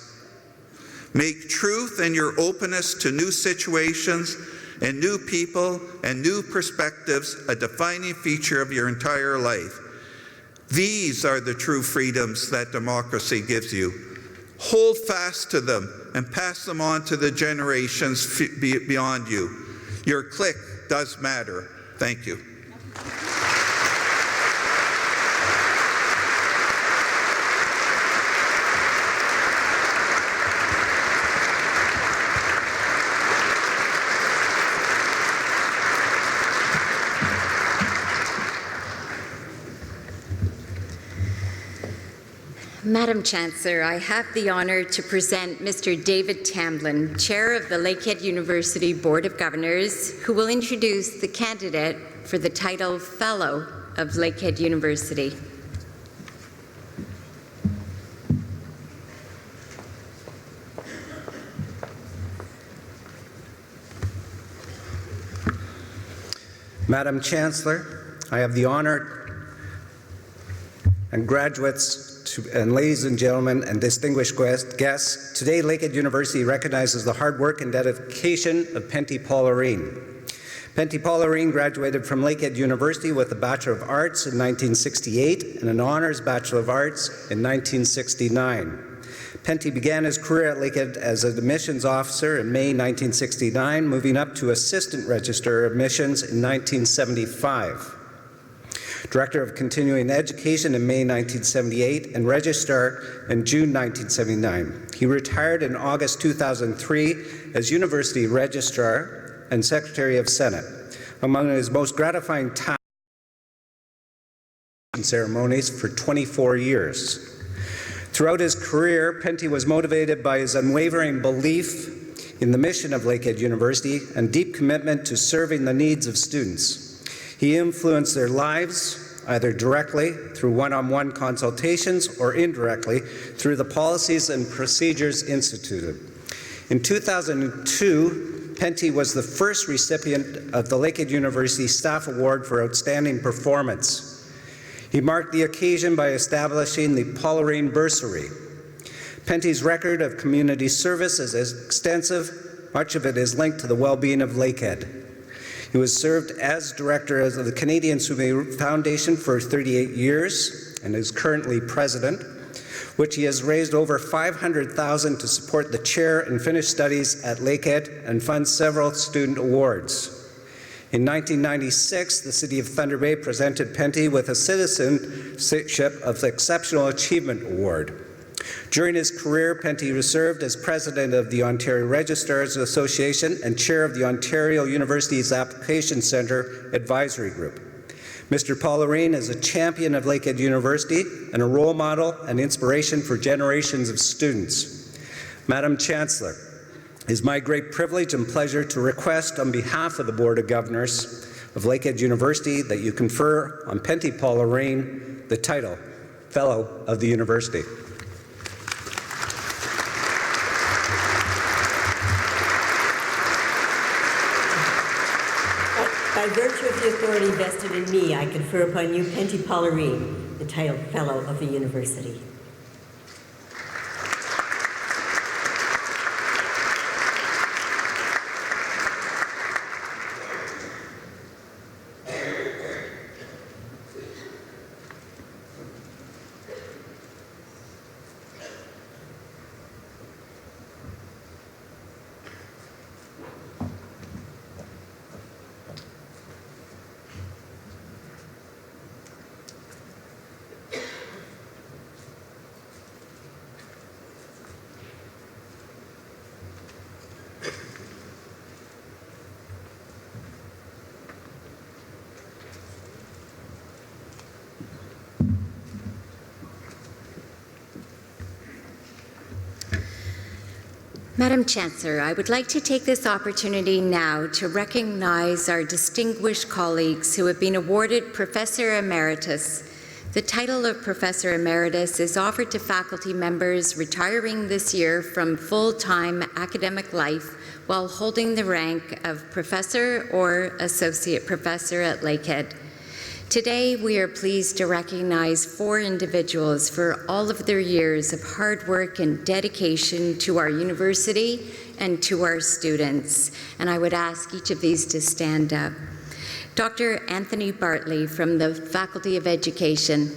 Make truth and your openness to new situations and new people and new perspectives a defining feature of your entire life. These are the true freedoms that democracy gives you. Hold fast to them and pass them on to the generations beyond you. Your click does matter. Thank you. Madam Chancellor, I have the honour to present Mr. David Tamblin, Chair of the Lakehead University Board of Governors, who will introduce the candidate for the title Fellow of Lakehead University. Madam Chancellor, I have the honour and graduates and ladies and gentlemen and distinguished guests, today Lakehead University recognizes the hard work and dedication of Penty Paularine. Penty Paularine graduated from Lakehead University with a Bachelor of Arts in 1968 and an Honours Bachelor of Arts in 1969. Penty began his career at Lakehead as an admissions officer in May 1969, moving up to Assistant Registrar of Admissions in 1975. Director of Continuing Education in May 1978 and Registrar in June 1979. He retired in August 2003 as University Registrar and Secretary of Senate. Among his most gratifying tasks ceremonies for 24 years. Throughout his career, Penty was motivated by his unwavering belief in the mission of Lakehead University and deep commitment to serving the needs of students. He influenced their lives either directly through one-on-one consultations or indirectly through the policies and procedures instituted. In 2002, Penty was the first recipient of the Lakehead University Staff Award for Outstanding Performance. He marked the occasion by establishing the Paularine Bursary. Penty's record of community service is extensive. Much of it is linked to the well-being of Lakehead. He was served as director of the Canadian Swimming Foundation for 38 years and is currently president, which he has raised over $500,000 to support the chair and finish studies at Lakehead and fund several student awards. In 1996, the City of Thunder Bay presented Penty with a Citizenship of Exceptional Achievement Award. During his career, Penty served as president of the Ontario Registrars Association and chair of the Ontario University's Application Centre Advisory Group. Mr. Paularine is a champion of Lakehead University and a role model and inspiration for generations of students. Madam Chancellor, it is my great privilege and pleasure to request on behalf of the Board of Governors of Lakehead University that you confer on Penty Paularine the title Fellow of the University. By virtue of the authority vested in me, I confer upon you, Penty Paularine, the title Fellow of the University. Madam Chancellor, I would like to take this opportunity now to recognize our distinguished colleagues who have been awarded Professor Emeritus. The title of Professor Emeritus is offered to faculty members retiring this year from full-time academic life while holding the rank of Professor or Associate Professor at Lakehead. Today, we are pleased to recognize 4 individuals for all of their years of hard work and dedication to our university and to our students. And I would ask each of these to stand up. Dr. Anthony Bartley from the Faculty of Education.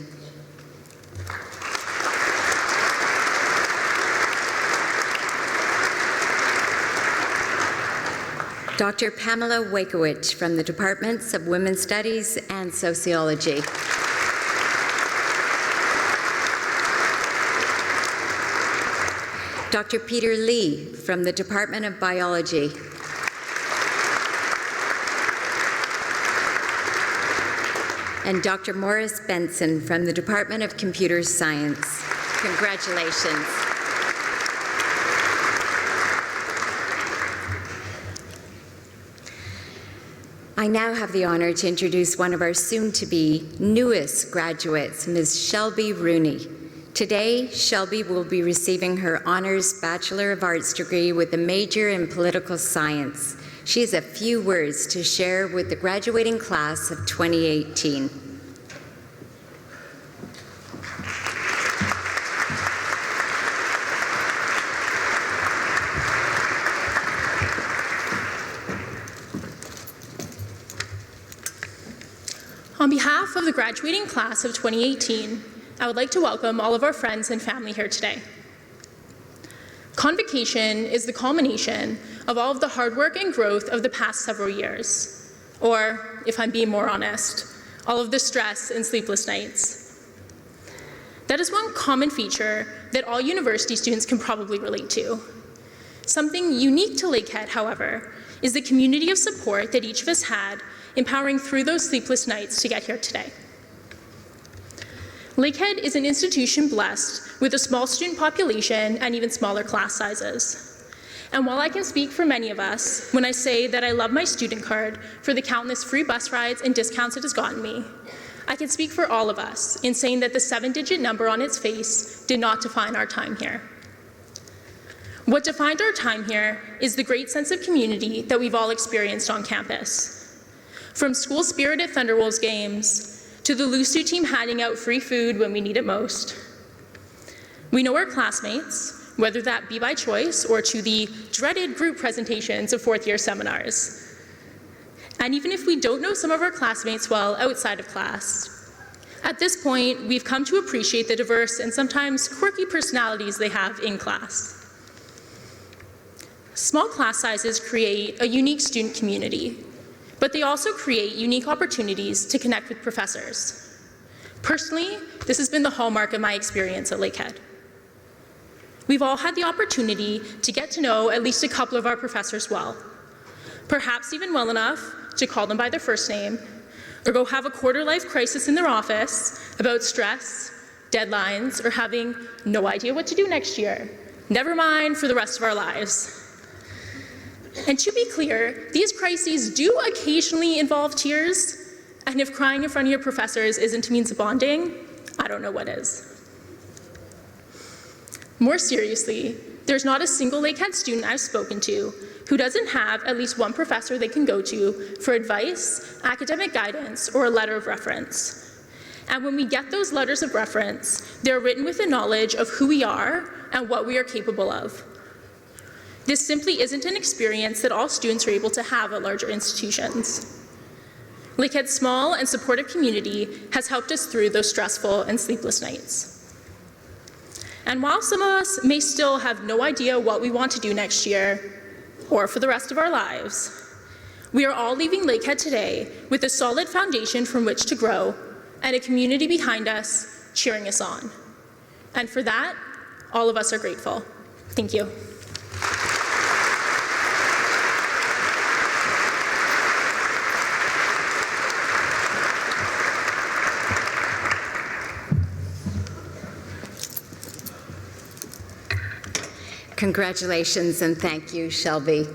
Dr. Pamela Wakowicz from the Departments of Women's Studies and Sociology. Dr. Peter Lee from the Department of Biology. And Dr. Morris Benson from the Department of Computer Science. Congratulations. I now have the honor to introduce one of our soon-to-be newest graduates, Ms. Shelby Rooney. Today, Shelby will be receiving her Honors Bachelor of Arts degree with a major in political science. She has a few words to share with the graduating class of 2018. On behalf of the graduating class of 2018, I would like to welcome all of our friends and family here today. Convocation is the culmination of all of the hard work and growth of the past several years, or, if I'm being more honest, all of the stress and sleepless nights. That is one common feature that all university students can probably relate to. Something unique to Lakehead, however, is the community of support that each of us had empowering through those sleepless nights to get here today. Lakehead is an institution blessed with a small student population and even smaller class sizes. And while I can speak for many of us when I say that I love my student card for the countless free bus rides and discounts it has gotten me, I can speak for all of us in saying that the 7-digit number on its face did not define our time here. What defined our time here is the great sense of community that we've all experienced on campus. From school spirit at Thunderwolves games, to the LUSU team handing out free food when we need it most. We know our classmates, whether that be by choice or to the dreaded group presentations of 4th-year seminars. And even if we don't know some of our classmates well outside of class, at this point, we've come to appreciate the diverse and sometimes quirky personalities they have in class. Small class sizes create a unique student community, but they also create unique opportunities to connect with professors. Personally, this has been the hallmark of my experience at Lakehead. We've all had the opportunity to get to know at least a couple of our professors well, perhaps even well enough to call them by their first name, or go have a quarter-life crisis in their office about stress, deadlines, or having no idea what to do next year, never mind for the rest of our lives. And to be clear, these crises do occasionally involve tears, and if crying in front of your professors isn't a means of bonding, I don't know what is. More seriously, there's not a single Lakehead student I've spoken to who doesn't have at least one professor they can go to for advice, academic guidance, or a letter of reference. And when we get those letters of reference, they're written with the knowledge of who we are and what we are capable of. This simply isn't an experience that all students are able to have at larger institutions. Lakehead's small and supportive community has helped us through those stressful and sleepless nights. And while some of us may still have no idea what we want to do next year, or for the rest of our lives, we are all leaving Lakehead today with a solid foundation from which to grow and a community behind us cheering us on. And for that, all of us are grateful. Thank you. Congratulations and thank you, Shelby.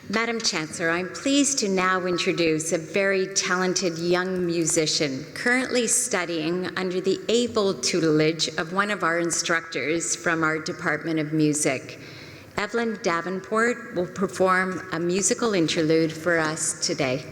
Madam Chancellor, I'm pleased to now introduce a very talented young musician currently studying under the able tutelage of one of our instructors from our Department of Music. Evelyn Davenport will perform a musical interlude for us today.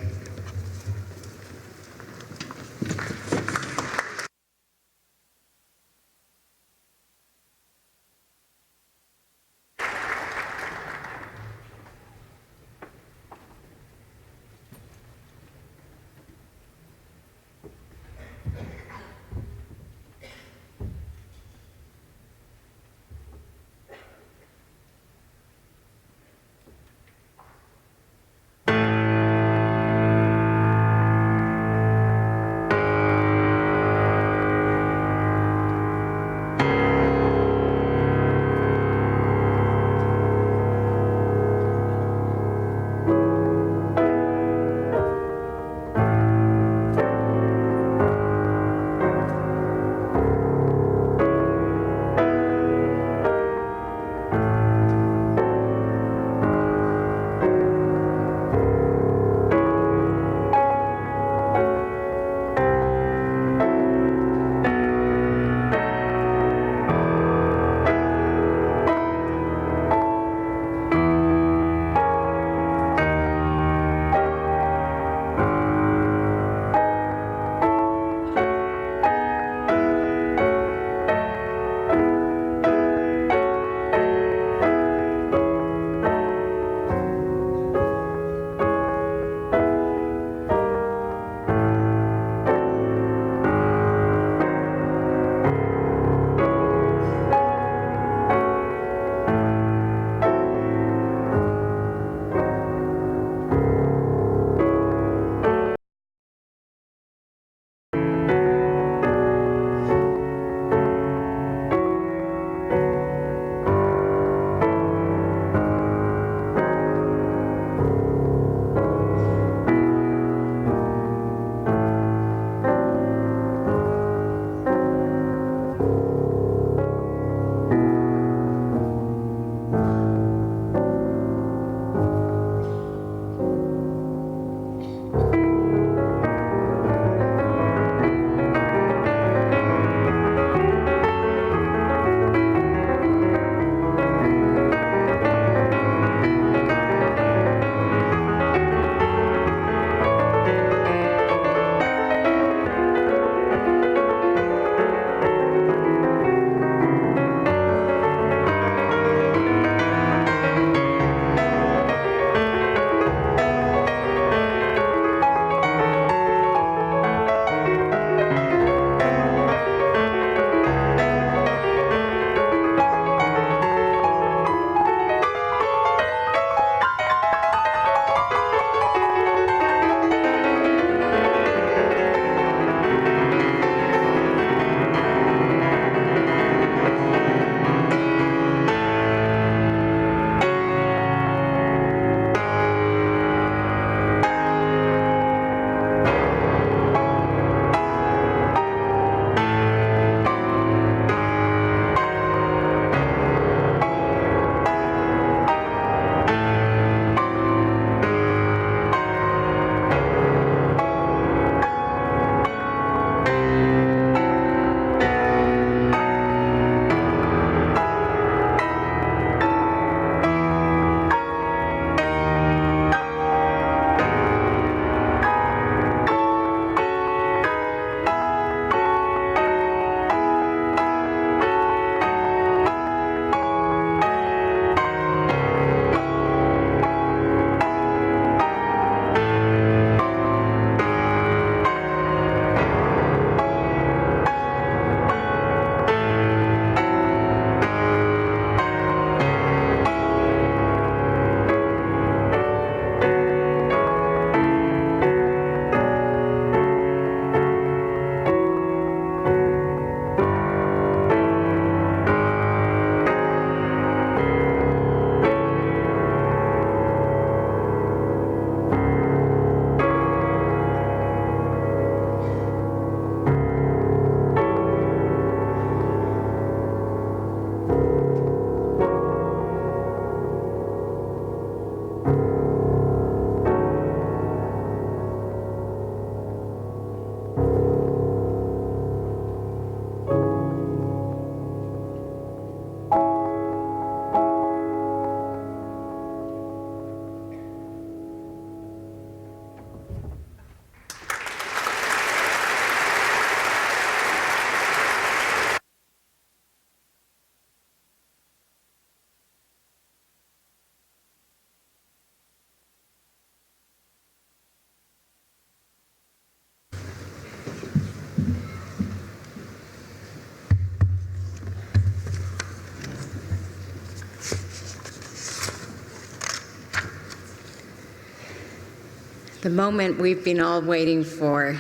The moment we've been all waiting for.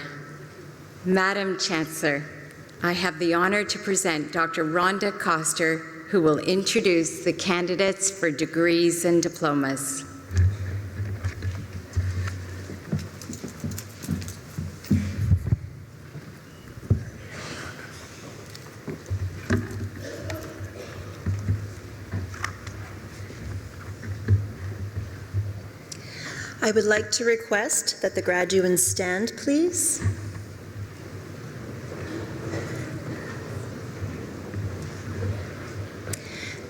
Madam Chancellor, I have the honor to present Dr. Rhonda Coster, who will introduce the candidates for degrees and diplomas. I would like to request that the graduands stand, please.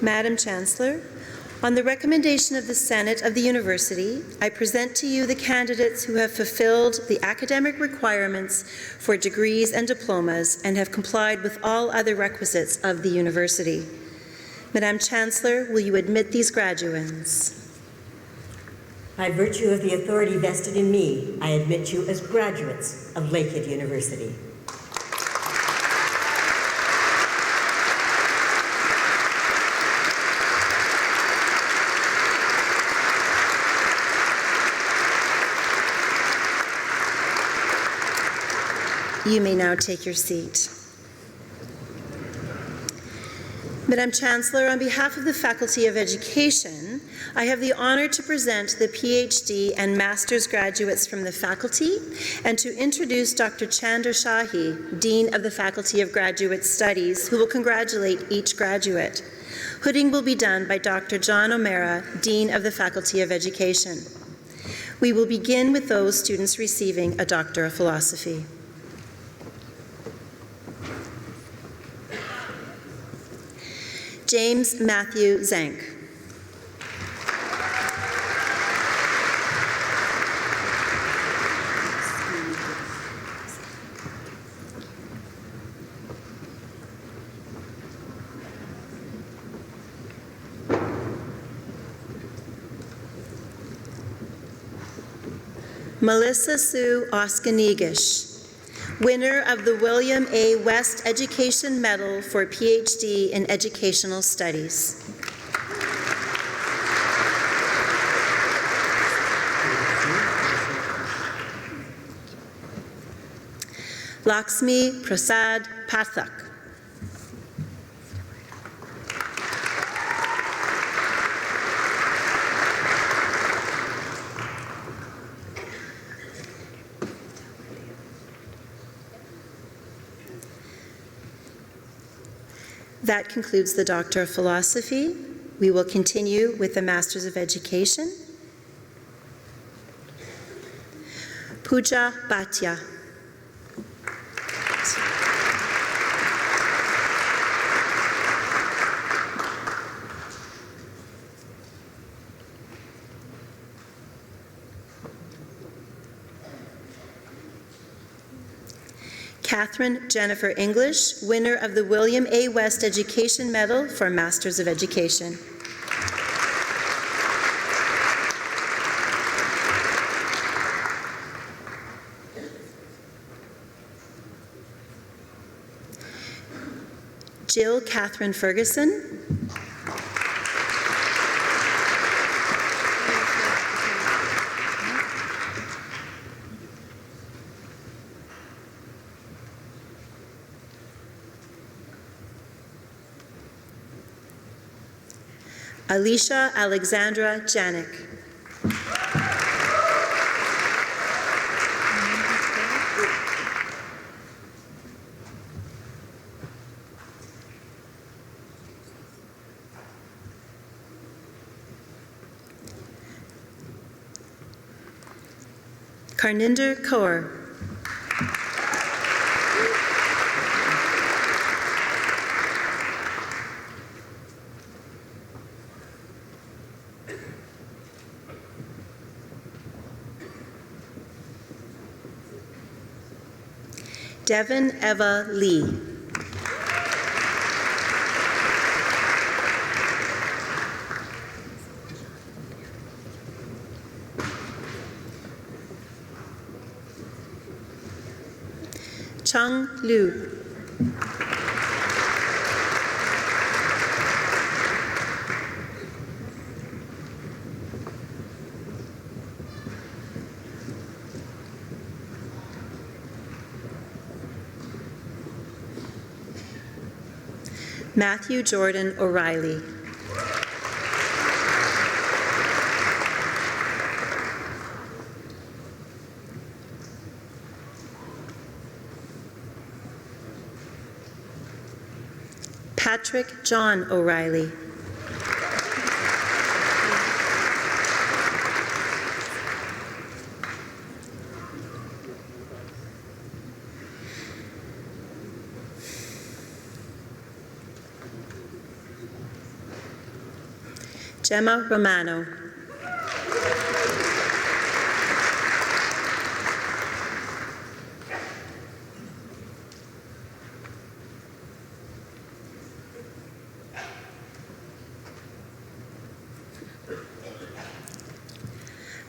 Madam Chancellor, on the recommendation of the Senate of the University, I present to you the candidates who have fulfilled the academic requirements for degrees and diplomas and have complied with all other requisites of the University. Madam Chancellor, will you admit these graduands? By virtue of the authority vested in me, I admit you as graduates of Lakehead University. You may now take your seat. Madam Chancellor, on behalf of the Faculty of Education, I have the honor to present the PhD and Master's graduates from the faculty and to introduce Dr. Chandra Shahi, Dean of the Faculty of Graduate Studies, who will congratulate each graduate. Hooding will be done by Dr. John O'Mara, Dean of the Faculty of Education. We will begin with those students receiving a Doctor of Philosophy. James Matthew Zank. Melissa Sue Oskanigish, winner of the William A. West Education Medal for PhD in Educational Studies. Lakshmi Prasad Pathak. That concludes the Doctor of Philosophy. We will continue with the Masters of Education. Pooja Bhatia. Catherine Jennifer English, winner of the William A. West Education Medal for Masters of Education. Jill Catherine Ferguson. Alicia Alexandra Janik. Karninder Kaur. Devin Eva Lee. Chung Liu. Matthew Jordan O'Reilly. Patrick John O'Reilly. Gemma Romano.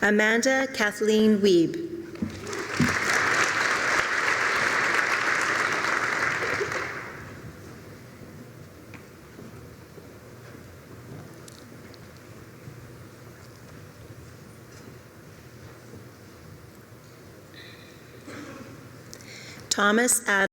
Amanda Kathleen Wiebe. Thomas Adams.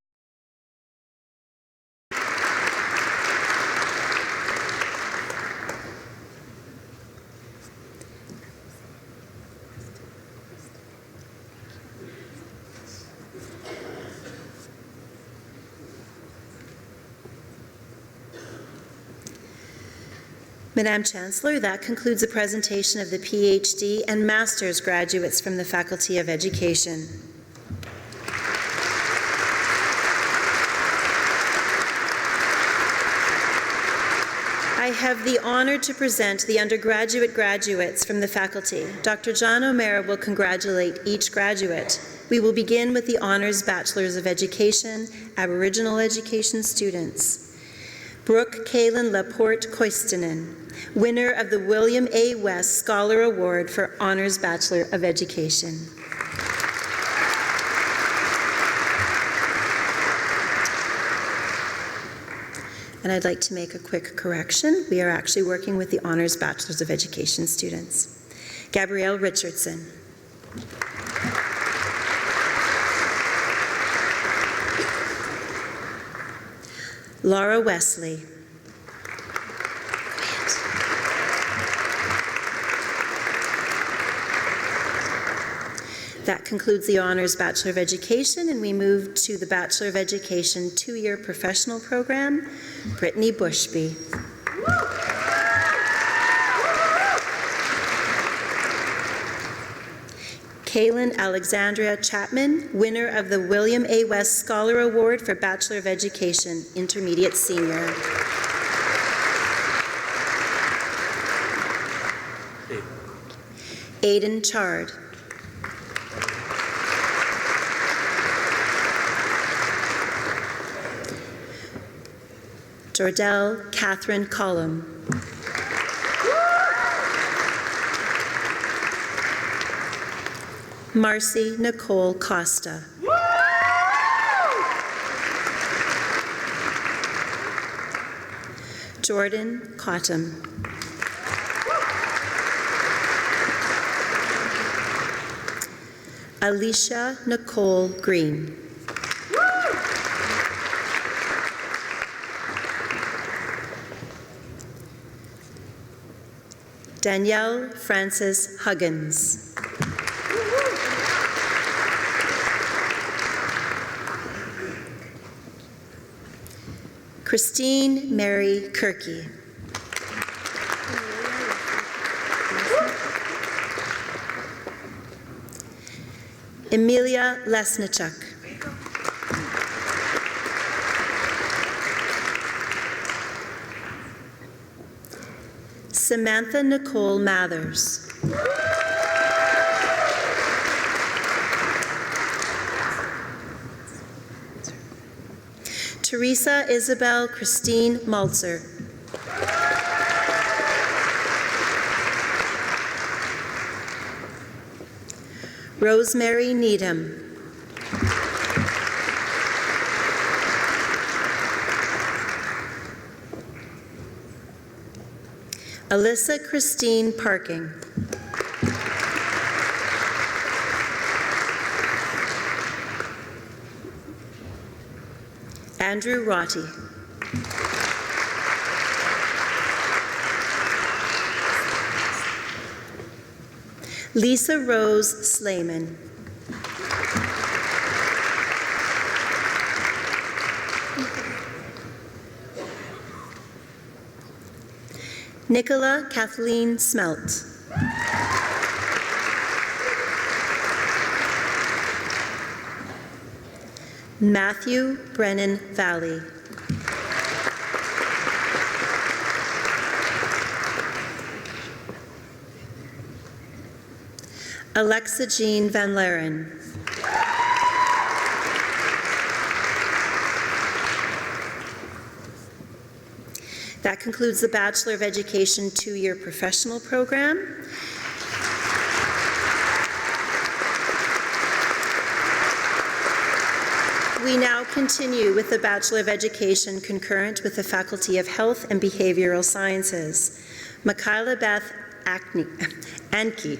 Madam Chancellor, that concludes the presentation of the PhD and Master's graduates from the Faculty of Education. I have the honor to present the undergraduate graduates from the faculty. Dr. John O'Mara will congratulate each graduate. We will begin with the Honors Bachelors of Education, Aboriginal Education students. Brooke Kaylin Laporte Koistinen, winner of the William A. West Scholar Award for Honors Bachelor of Education. And I'd like to make a quick correction. We are actually working with the Honors Bachelors of Education students. Gabrielle Richardson. Laura Wesley. That concludes the Honors Bachelor of Education, and we move to the Bachelor of Education 2-year professional program. Brittany Bushby. Kaylin Alexandria Chapman, winner of the William A. West Scholar Award for Bachelor of Education, Intermediate Senior. Aidan Chard. Jordell Catherine Collum. Marcy Nicole Costa. Jordan Cottam. Alicia Nicole Green. Danielle Frances Huggins. Christine Mary Kirky. Emilia Lesnichuk. Samantha Nicole Mathers. Teresa Isabel Christine Maltzer. Rosemary Needham. Alyssa Christine Parking. Andrew Rotti. Lisa Rose Slayman. Nicola Kathleen Smelt. Matthew Brennan Valley. Alexa Jean Van Laren. That concludes the Bachelor of Education 2-year professional program. We now continue with the Bachelor of Education concurrent with the Faculty of Health and Behavioral Sciences. Michaela Beth Anke.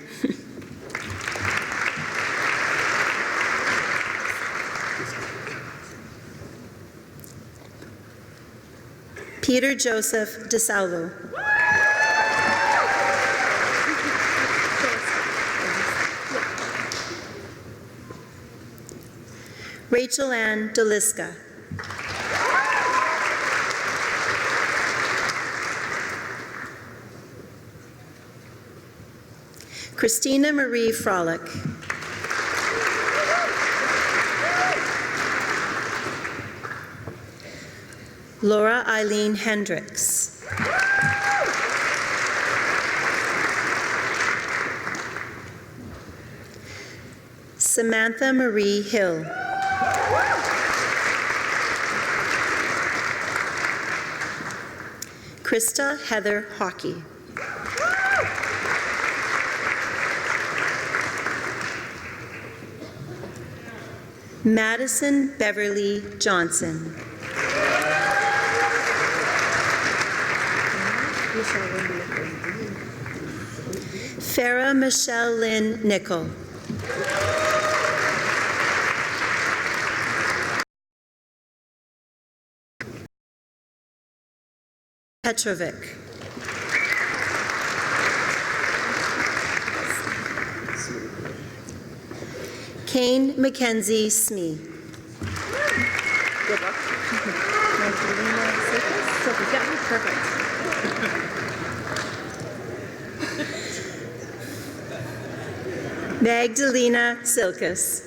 Peter Joseph DeSalvo. Rachel Ann Deliska. Christina Marie Frolick. Laura Eileen Hendricks. Samantha Marie Hill. Krista Heather Hockey. Madison Beverly Johnson. Farah Michelle Lynn Nickel. Petrovic. Kane Mackenzie Smee. Good luck. Perfect. Magdalena Silkus.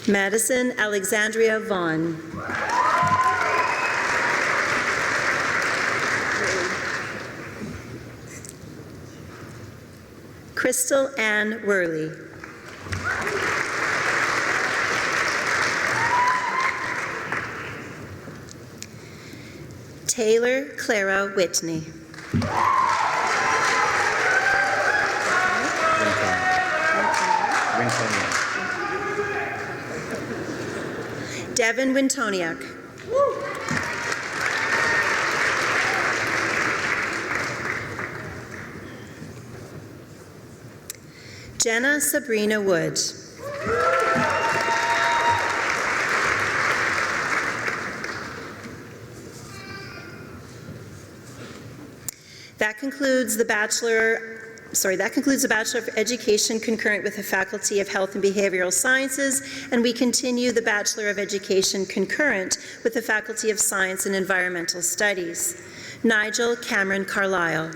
Madison Alexandria Vaughn. Crystal Ann Worley. Taylor Clara Whitney. Devin Wintoniak. Jenna Sabrina Wood. That concludes the Bachelor of Education concurrent with the Faculty of Health and Behavioral Sciences, and we continue the Bachelor of Education concurrent with the Faculty of Science and Environmental Studies. Nigel Cameron Carlisle.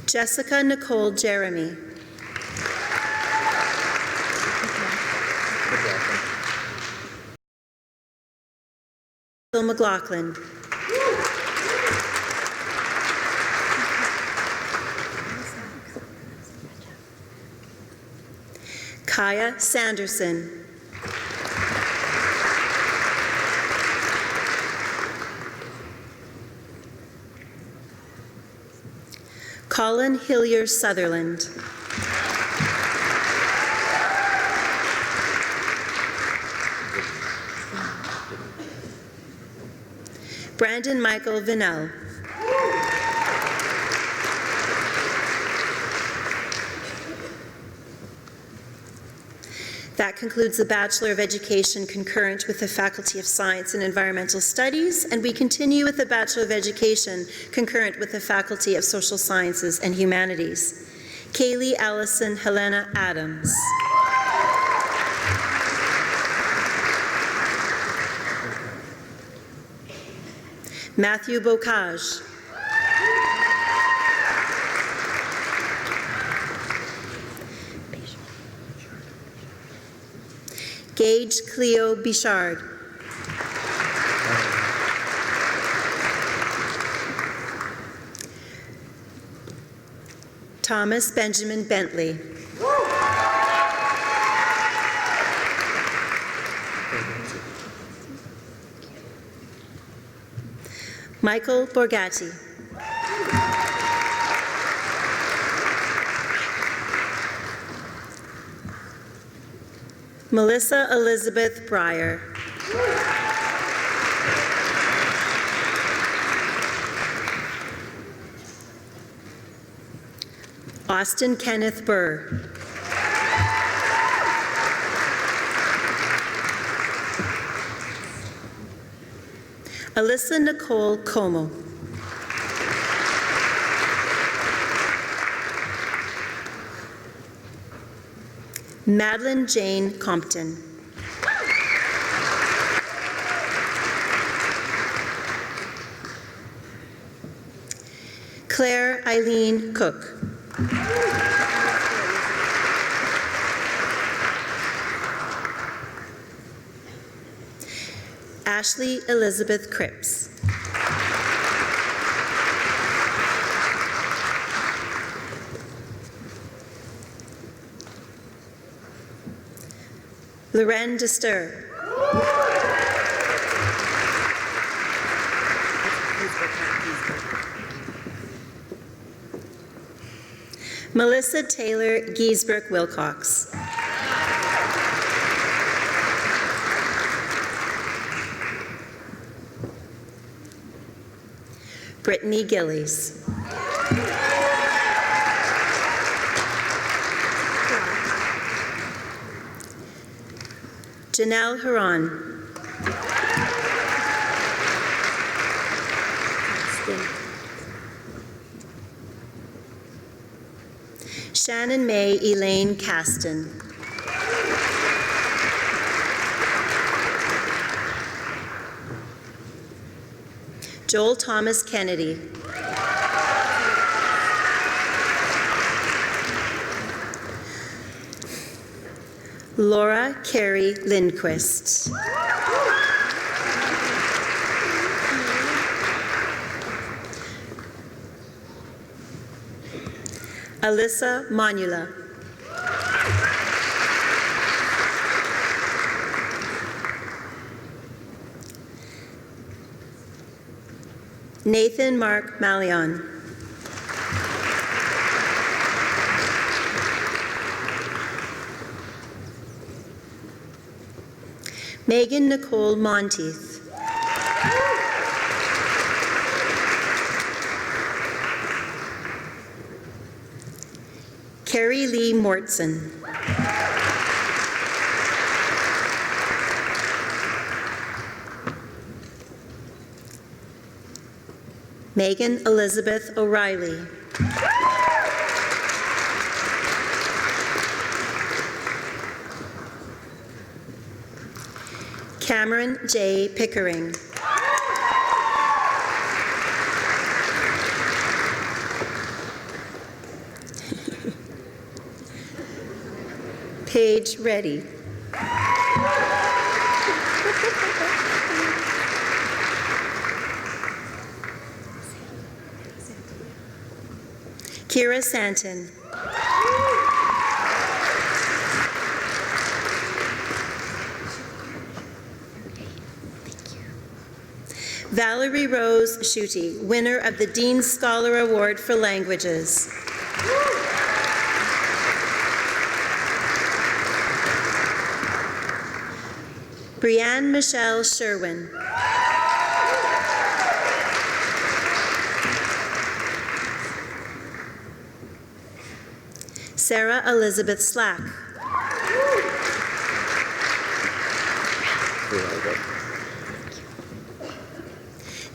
Jessica Nicole Jeremy. Phil McLaughlin. Kaya Sanderson. Colin Hillier Sutherland. Brandon Michael Vinnell. That concludes the Bachelor of Education concurrent with the Faculty of Science and Environmental Studies, and we continue with the Bachelor of Education concurrent with the Faculty of Social Sciences and Humanities. Kaylee Allison Helena Adams. Matthew Bocage. Gage Cleo Bichard. Thomas Benjamin Bentley. Michael Borgatti. Melissa Elizabeth Breyer. Austin Kenneth Burr. Alyssa Nicole Como. Madeline Jane Compton. Claire Eileen Cook. Ashley Elizabeth Cripps. Loren Dester. Melissa Taylor Giesbrook Wilcox. Brittany Gillies. Janelle Huron. Shannon May Elaine Caston. Joel Thomas Kennedy. Laura Carey Lindquist. Alyssa Monula. Nathan Mark Malion. Megan Nicole Monteith. Carrie Lee Mortson. Megan Elizabeth O'Reilly. Cameron J. Pickering. Paige Reddy. Kira Santon. Valerie Rose Schutte, winner of the Dean Scholar Award for Languages. Brianne Michelle Sherwin. Sarah Elizabeth Slack.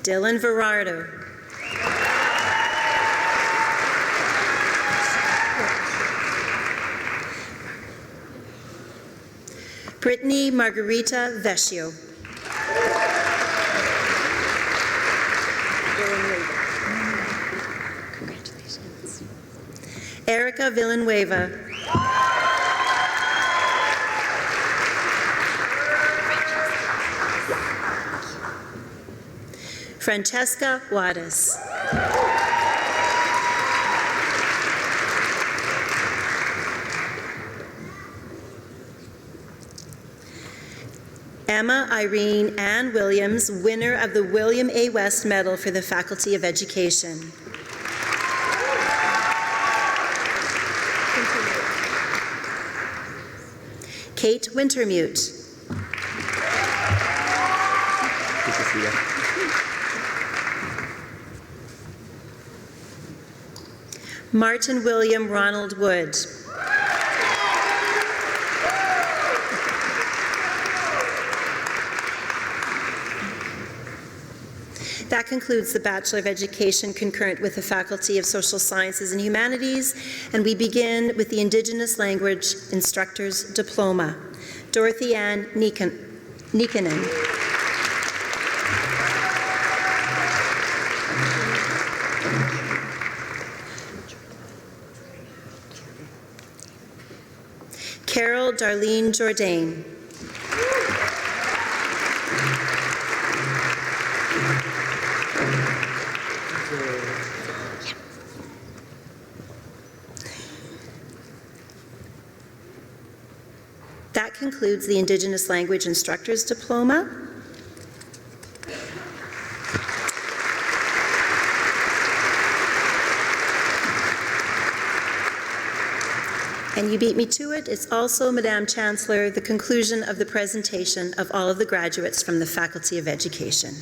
Dylan Verardo. Brittany Margarita Vecchio. Congratulations. Erica Villanueva. Francesca Juarez. Emma Irene Ann Williams, winner of the William A. West Medal for the Faculty of Education. Kate Wintermute. Good to see you. Martin William Ronald Wood. That concludes the Bachelor of Education concurrent with the Faculty of Social Sciences and Humanities, and we begin with the Indigenous Language Instructor's Diploma. Dorothy Ann Nikkanen. Carol Darlene Jourdain. That concludes the Indigenous Language Instructor's Diploma. And you beat me to it. It's also, Madam Chancellor, the conclusion of the presentation of all of the graduates from the Faculty of Education.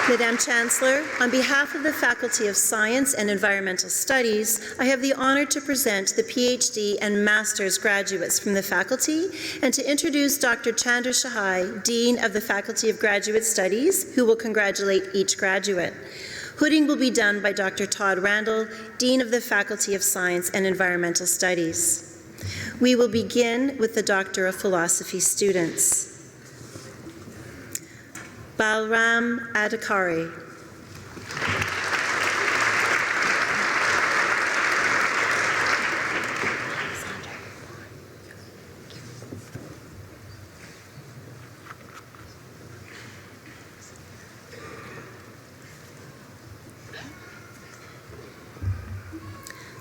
Madam Chancellor, on behalf of the Faculty of Science and Environmental Studies, I have the honor to present the PhD and Master's graduates from the faculty and to introduce Dr. Chandra Shahai, Dean of the Faculty of Graduate Studies, who will congratulate each graduate. Hooding will be done by Dr. Todd Randall, Dean of the Faculty of Science and Environmental Studies. We will begin with the Doctor of Philosophy students. Balram Adhikari.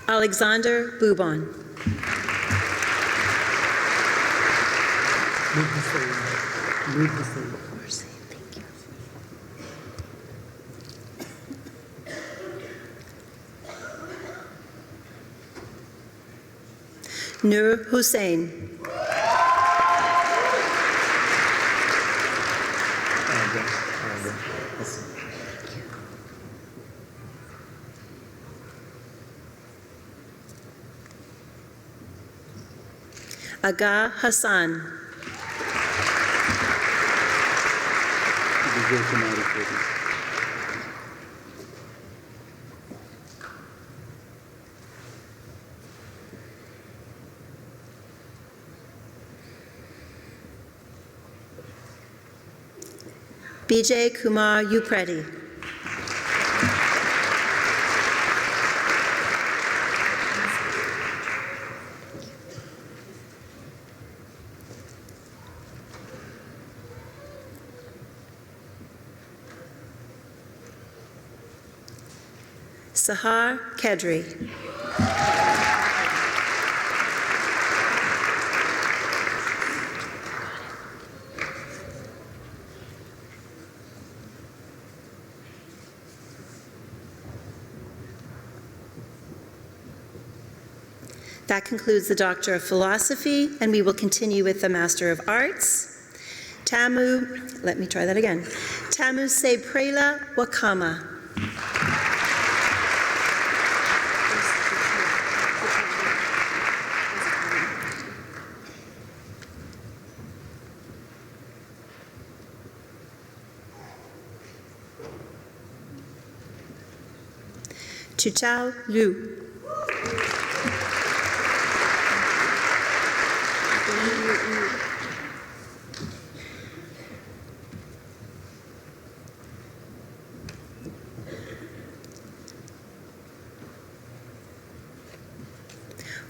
Alexander Bubon. Nur Hussein. Aga Hassan. Bijay Kumar Upreti. Sahar Kedri. That concludes the Doctor of Philosophy, and we will continue with the Master of Arts. Tamu Seprela Wakama. Chichao Liu.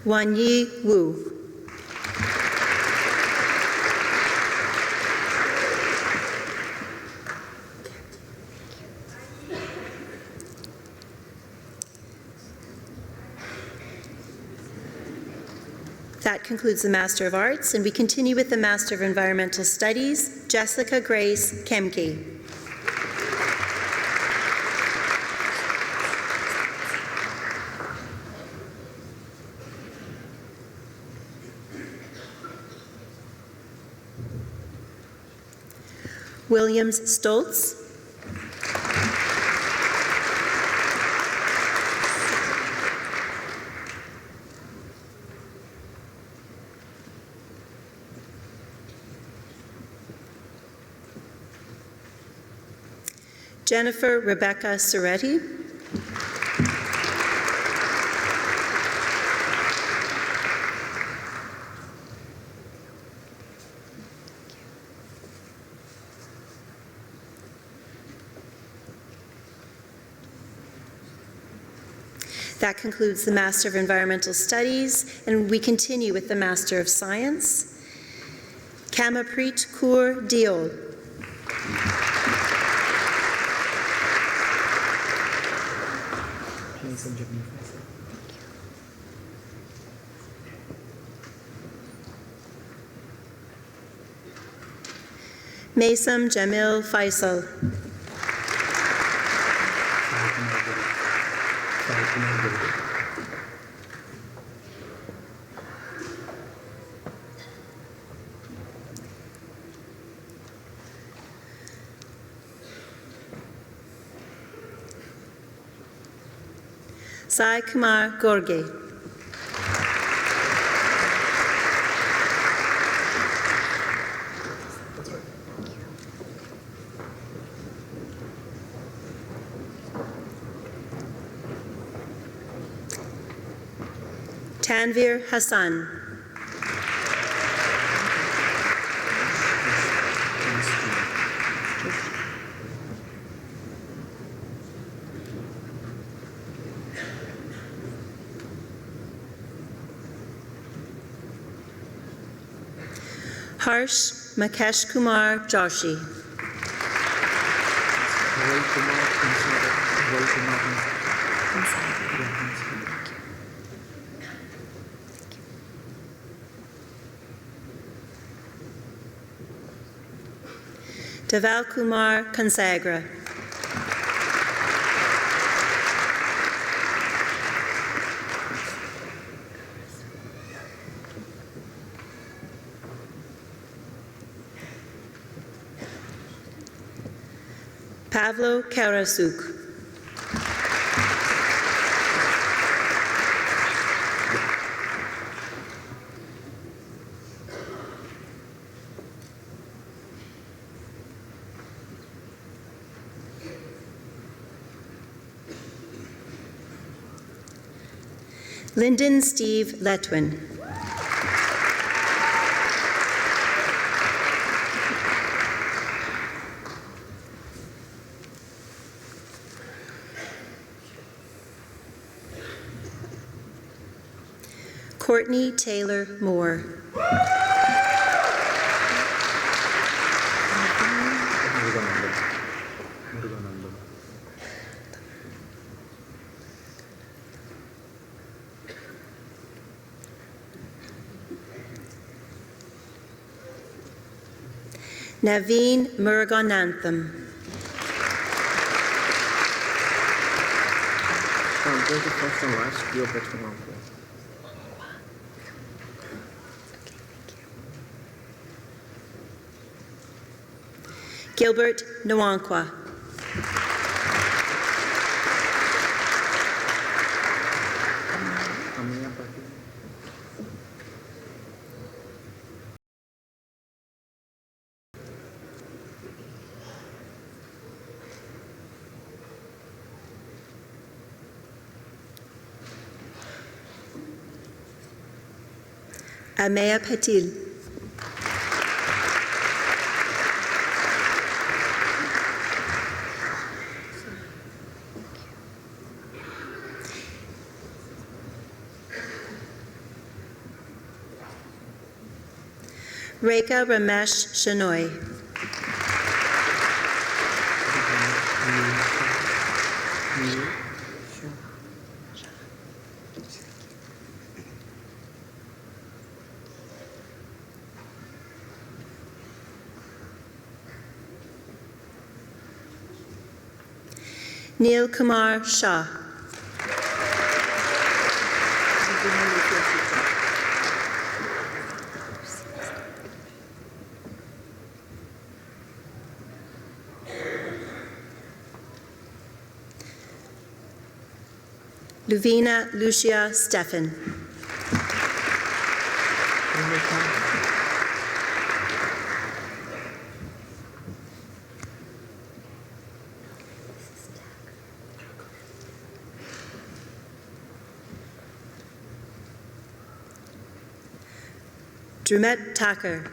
Wanyi Wu. That concludes the Master of Arts, and we continue with the Master of Environmental Studies, Jessica Grace Kemke. Williams Stoltz. Jennifer Rebecca Soretti. That concludes the Master of Environmental Studies, and we continue with the Master of Science, Kamapreet Kaur Deol. Maysam Jamil Faisal. Sai Kumar Gorge. Tanvir Hassan. Harsh Makesh Kumar Joshi. Deval Kumar Kansagra. Pavlo Karasuk. Lyndon Steve Letwin. Courtney Taylor Moore. Naveen Muruganantham. There's the first and last few of it. Gilbert Nwankwa. Ameya Patil. Rekha Ramesh Shenoy. Neil Kumar Shah. Luvina Lucia Stefan. Drumet Thakur.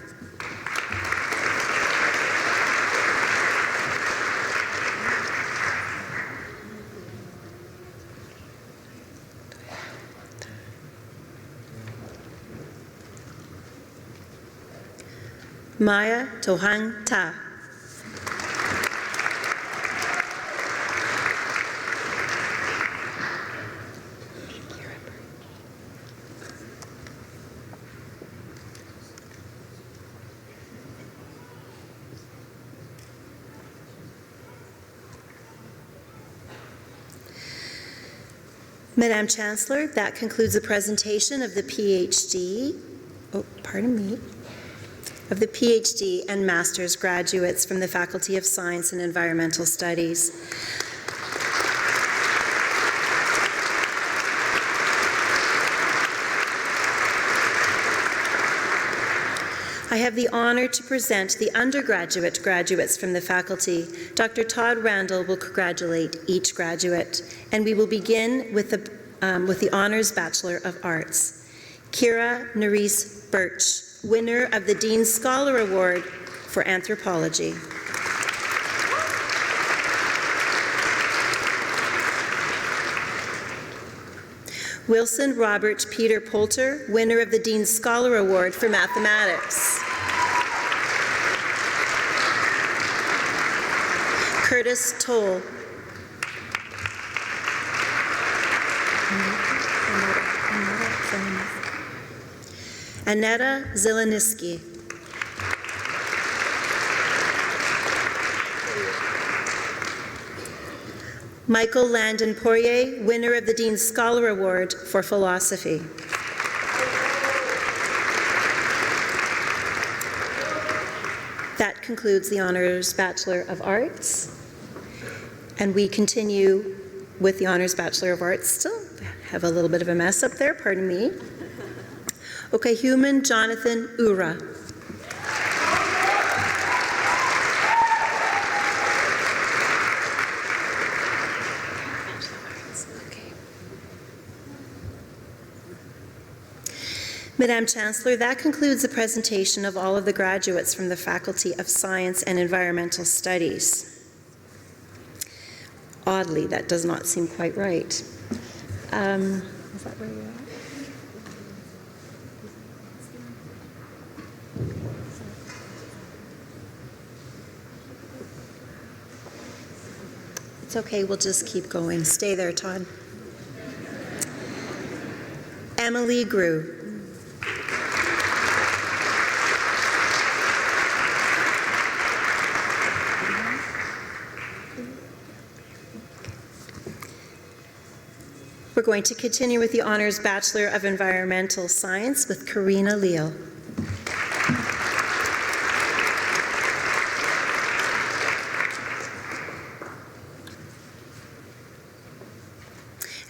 Maya Tohang Ta. Madam Chancellor, that concludes the presentation of the PhD, of the PhD and Master's graduates from the Faculty of Science and Environmental Studies. I have the honor to present the undergraduate graduates from the faculty. Dr. Todd Randall will congratulate each graduate, and we will begin with the Honors Bachelor of Arts. Kira Nerisse Birch, winner of the Dean's Scholar Award for Anthropology. Wilson Robert Peter Poulter, winner of the Dean's Scholar Award for Mathematics. Curtis Toll. Aneta Zeleniski. Michael Landon Poirier, winner of the Dean's Scholar Award for Philosophy. That concludes the Honors Bachelor of Arts. And we continue with the Honors Bachelor of Arts still. Have a little bit of a mess up there, pardon me. Okay, Human Jonathan Ura. Madam Chancellor, that concludes the presentation of all of the graduates from the Faculty of Science and Environmental Studies. Oddly, that does not seem quite right. Is that where you're at? It's okay, we'll just keep going. Stay there, Todd. Emily Grew. We're going to continue with the Honors Bachelor of Environmental Science with Karina Leal.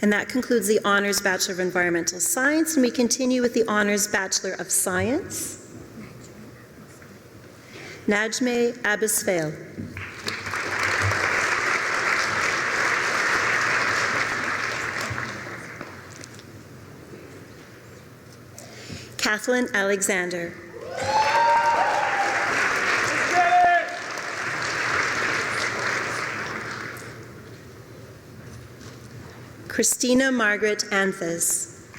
And that concludes the Honors Bachelor of Environmental Science, and we continue with the Honors Bachelor of Science. Najme Abisfail. Kathleen Alexander. Christina Margaret Anthas.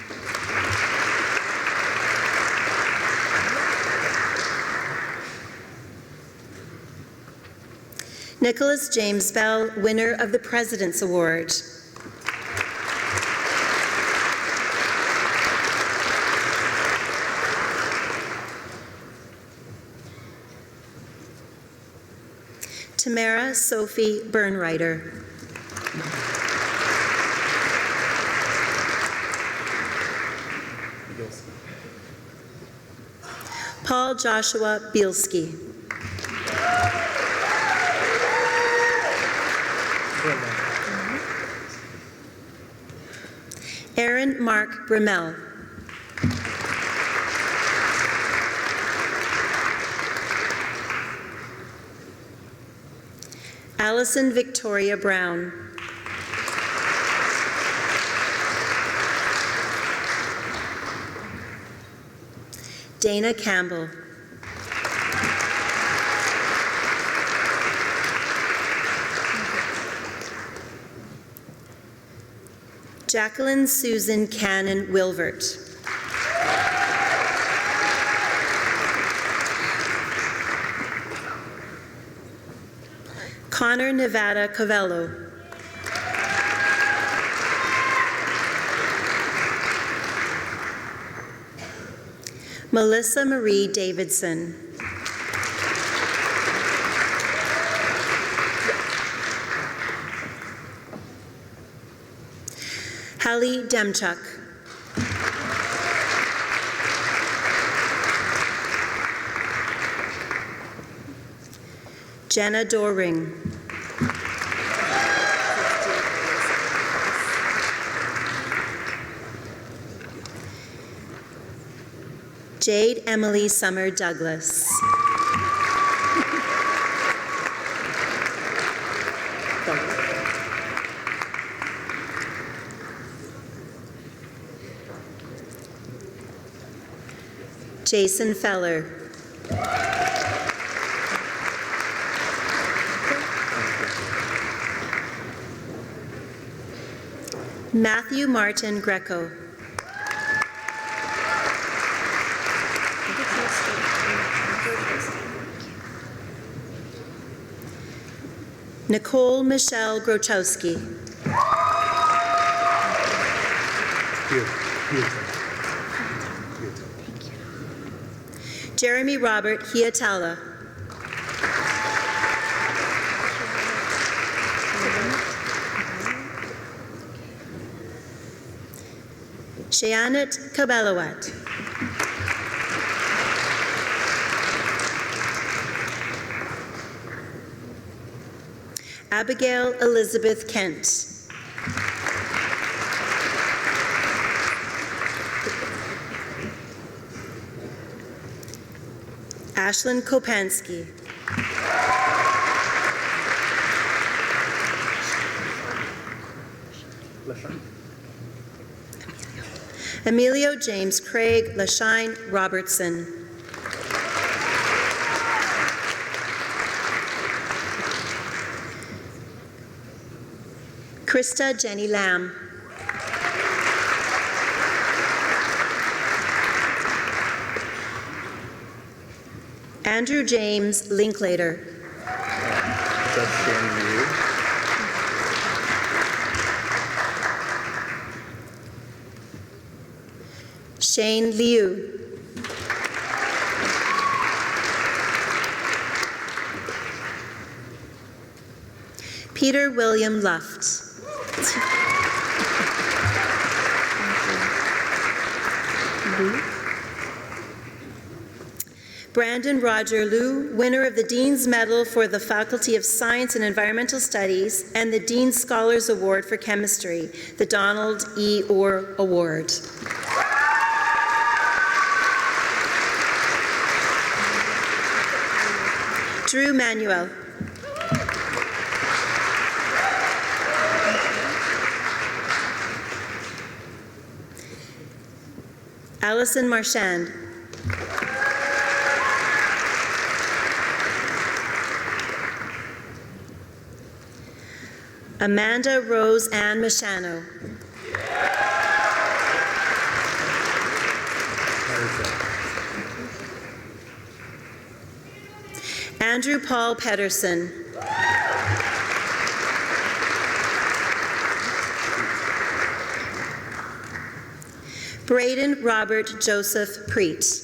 Nicholas James Bell, winner of the President's Award. Tamara Sophie Bernreiter. Paul Joshua Bielski. Aaron Mark Brimmel. Allison Victoria Brown. Dana Campbell. Jacqueline Susan Cannon Wilvert. Connor Nevada Covello. Melissa Marie Davidson. Hallie Demchuk. Jenna Doring. Jade Emily Summer Douglas. Jason Feller. Matthew Martin Greco. Nicole Michelle Grochowski. Jeremy Robert Hiatala. Shayanet Kabelawat. Abigail Elizabeth Kent. Ashlyn Kopansky. Emilio James Craig Lashine Robertson. Krista Jenny Lamb. Andrew James Linklater. Shane Liu. Peter William Luft. Brandon Roger Liu, winner of the Dean's Medal for the Faculty of Science and Environmental Studies and the Dean's Scholars Award for Chemistry, the Donald E. Orr Award. Drew Manuel. Allison Marchand. Amanda Rose Ann Machano. Andrew Paul Pedersen. Braden Robert Joseph Preet.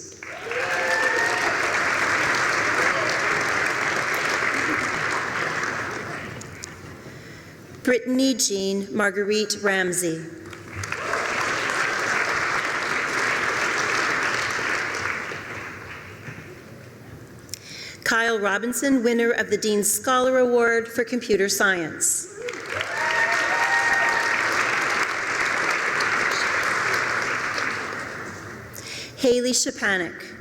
Brittany Jean Marguerite Ramsey. Kyle Robinson, winner of the Dean's Scholar Award for Computer Science. Haley Shapanik.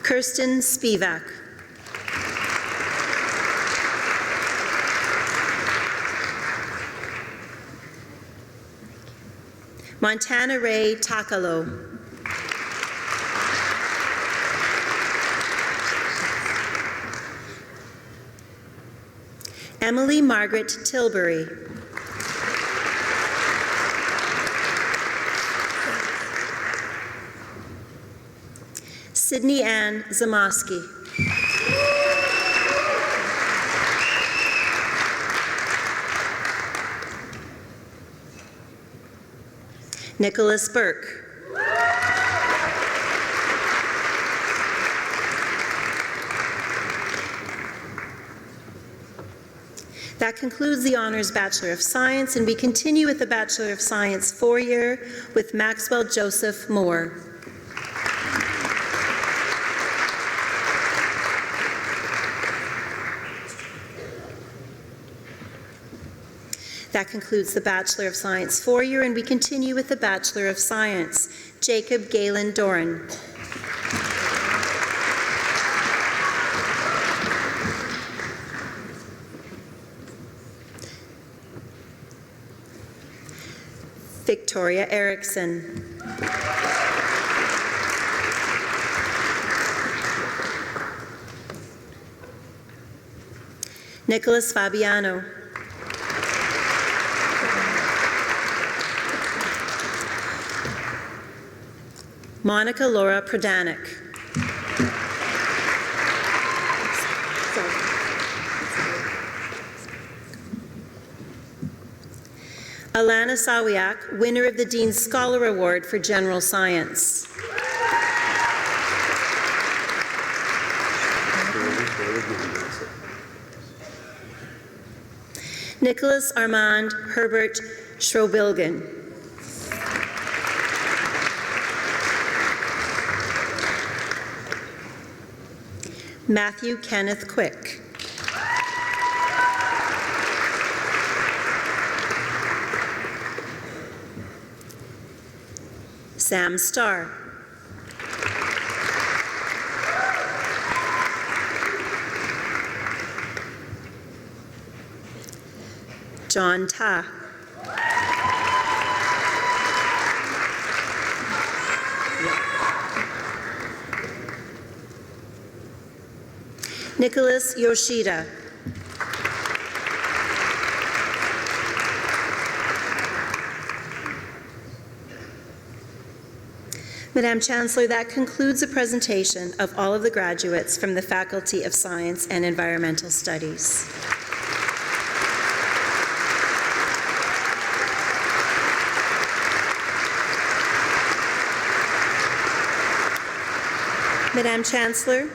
Kirsten Spivak. Montana Ray Takalo. Emily Margaret Tilbury. Sydney Ann Zamoski. Nicholas Burke. That concludes the Honors Bachelor of Science, and we continue with the Bachelor of Science 4-year with Maxwell Joseph Moore. That concludes the Bachelor of Science 4-year, and we continue with the Bachelor of Science, Jacob Galen Doran. Victoria Erickson. Nicholas Fabiano. Monica Laura Pradanik. Alana Sawiak, winner of the Dean's Scholar Award for General Science. Nicholas Armand Herbert Schrobilgen. Matthew Kenneth Quick. Sam Starr. John Ta. Nicholas Yoshida. Madam Chancellor, that concludes the presentation of all of the graduates from the Faculty of Science and Environmental Studies. Madam Chancellor,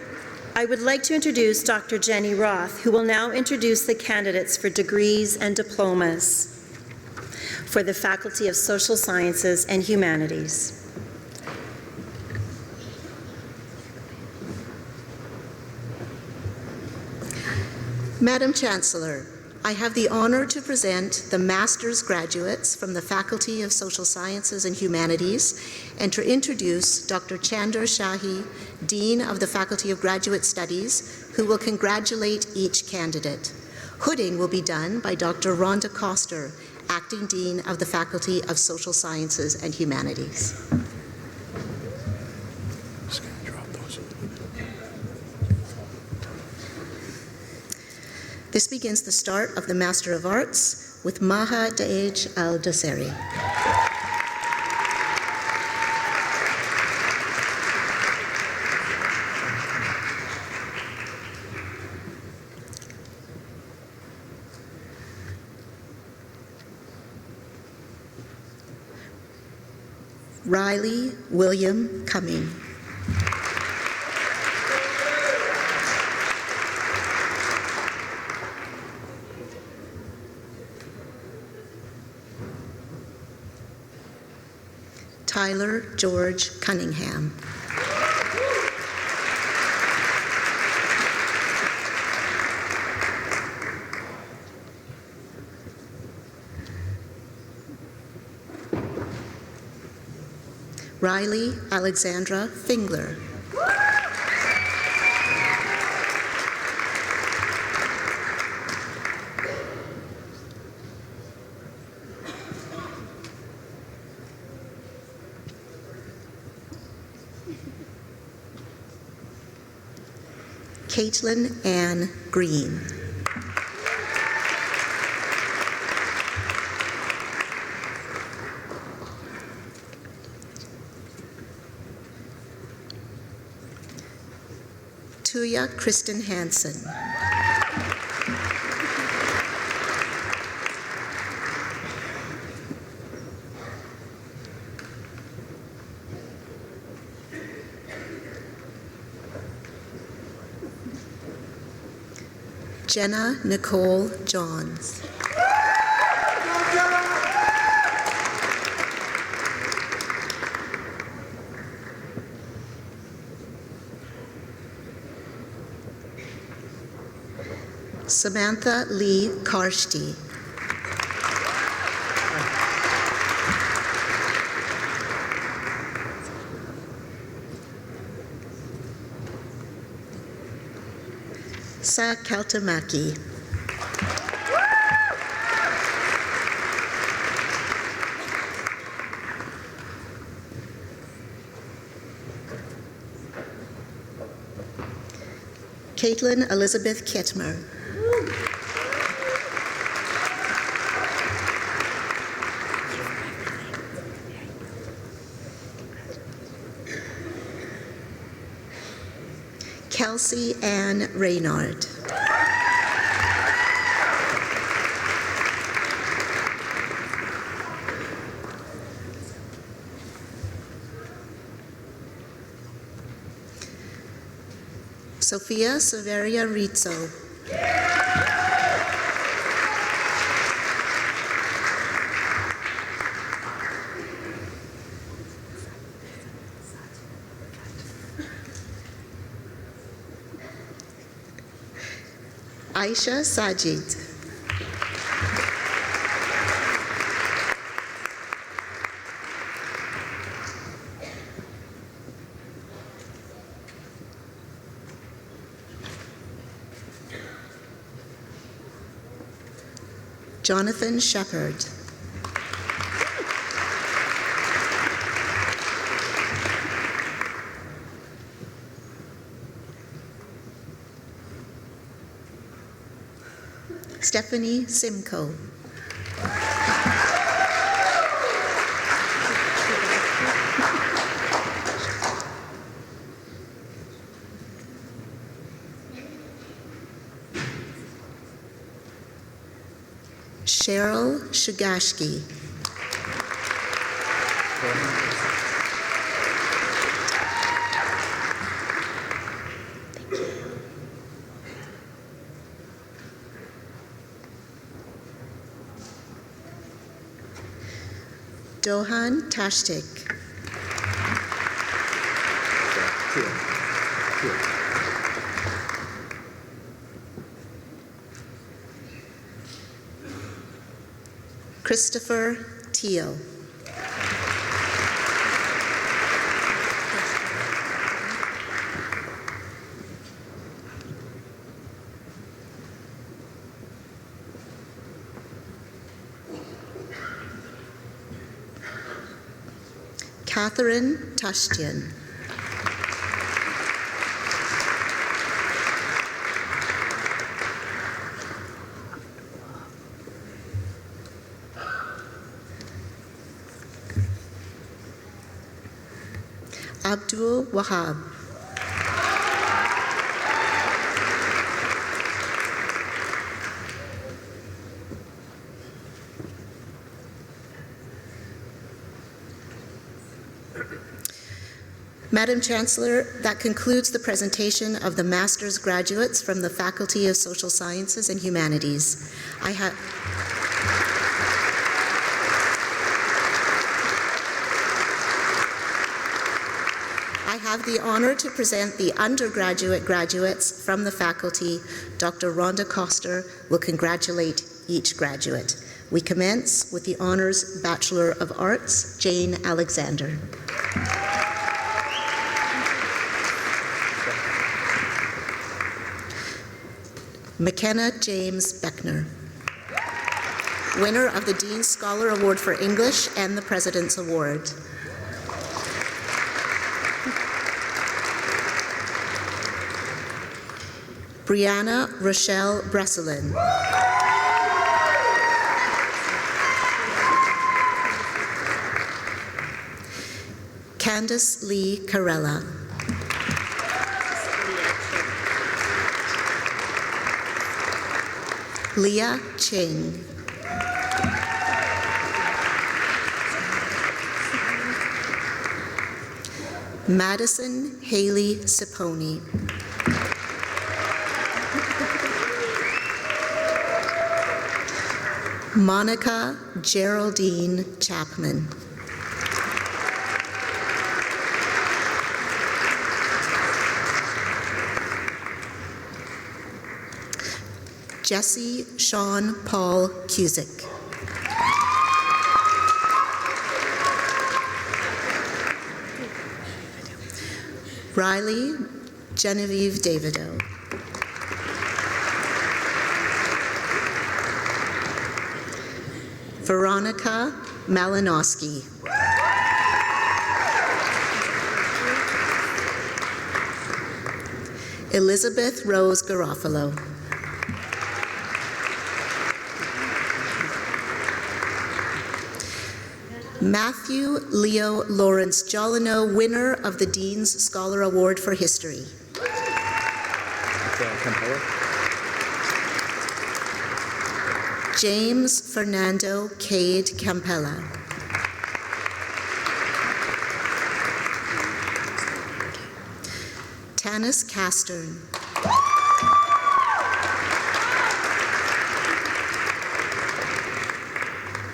I would like to introduce Dr. Jenny Roth, who will now introduce the candidates for degrees and diplomas for the Faculty of Social Sciences and Humanities. Madam Chancellor, I have the honor to present the master's graduates from the Faculty of Social Sciences and Humanities and to introduce Dr. Chandra Shahi, Dean of the Faculty of Graduate Studies, who will congratulate each candidate. Hooding will be done by Dr. Rhonda Coster, Acting Dean of the Faculty of Social Sciences and Humanities. Just gonna drop those. This begins the start of the Master of Arts with Maha Daej Al-Doseri. Riley William Cumming. Tyler George Cunningham. Riley Alexandra Fingler. Caitlin Ann Green. Tuya Kristen Hansen. Jenna Nicole Johns. Samantha Lee Karshti. Sa Kaltamaki. Caitlin Elizabeth Kittmer. Kelsey Ann Reynard. Sophia Severia Rizzo. Aisha Sajid. Jonathan Shepard. Stephanie Simcoe. Cheryl Shugashki. Dohan Tashtik. Christopher Teal. Catherine Tashtian. Abdul Wahab. Madam Chancellor, that concludes the presentation of the master's graduates from the Faculty of Social Sciences and Humanities. I have the honor to present the undergraduate graduates from the faculty. Dr. Rhonda Coster will congratulate each graduate. We commence with the Honors Bachelor of Arts, Jane Alexander. McKenna James Beckner, winner of the Dean's Scholar Award for English and the President's Award. Brianna Rochelle Bresselin. Candace Lee Carella. Leah Ching. Madison Haley Ciponi. Monica Geraldine Chapman. Jesse Sean Paul Cusick. Riley Genevieve Davido. Veronica Malinowski. Elizabeth Rose Garofalo. Matthew Leo Lawrence Jolino, winner of the Dean's Scholar Award for History. James Fernando Cade Campella. Tanis Castern.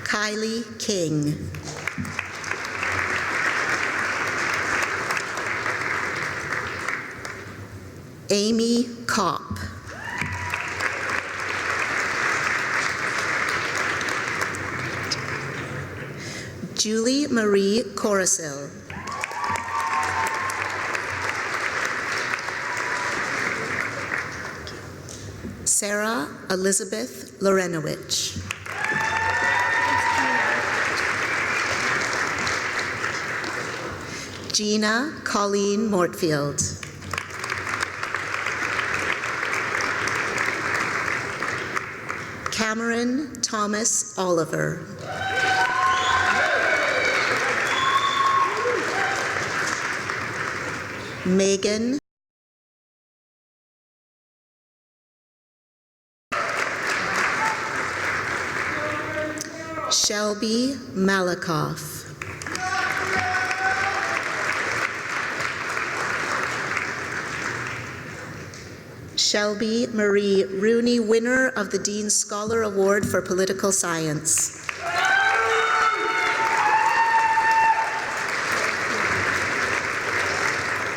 Kylie King. Amy Kopp. Julie Marie Corasil. Sarah Elizabeth Lorenowicz. Gina Colleen Mortfield. Cameron Thomas Oliver. Megan Shelby Malakoff. Shelby Marie Rooney, winner of the Dean's Scholar Award for Political Science.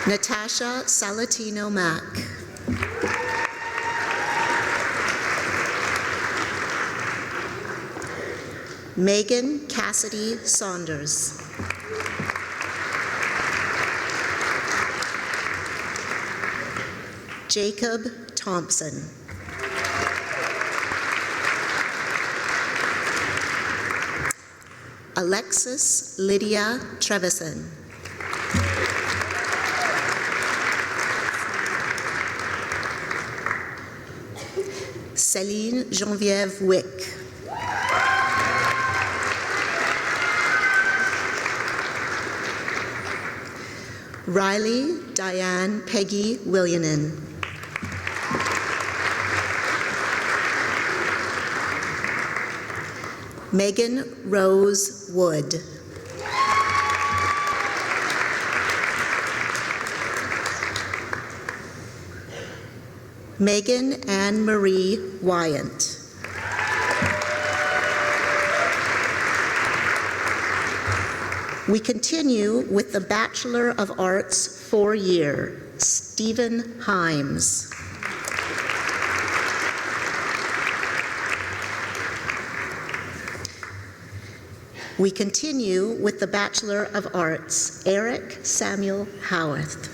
Natasha Salatino Mack. Megan Cassidy Saunders. Jacob Thompson. Alexis Lydia Trevisan. Céline Geneviève Wick. Riley Diane Peggy Willianen. Megan Rose Wood. Megan Ann Marie Wyant. We continue with the Bachelor of Arts 4-year, Stephen Himes. We continue with the Bachelor of Arts, Eric Samuel Howarth.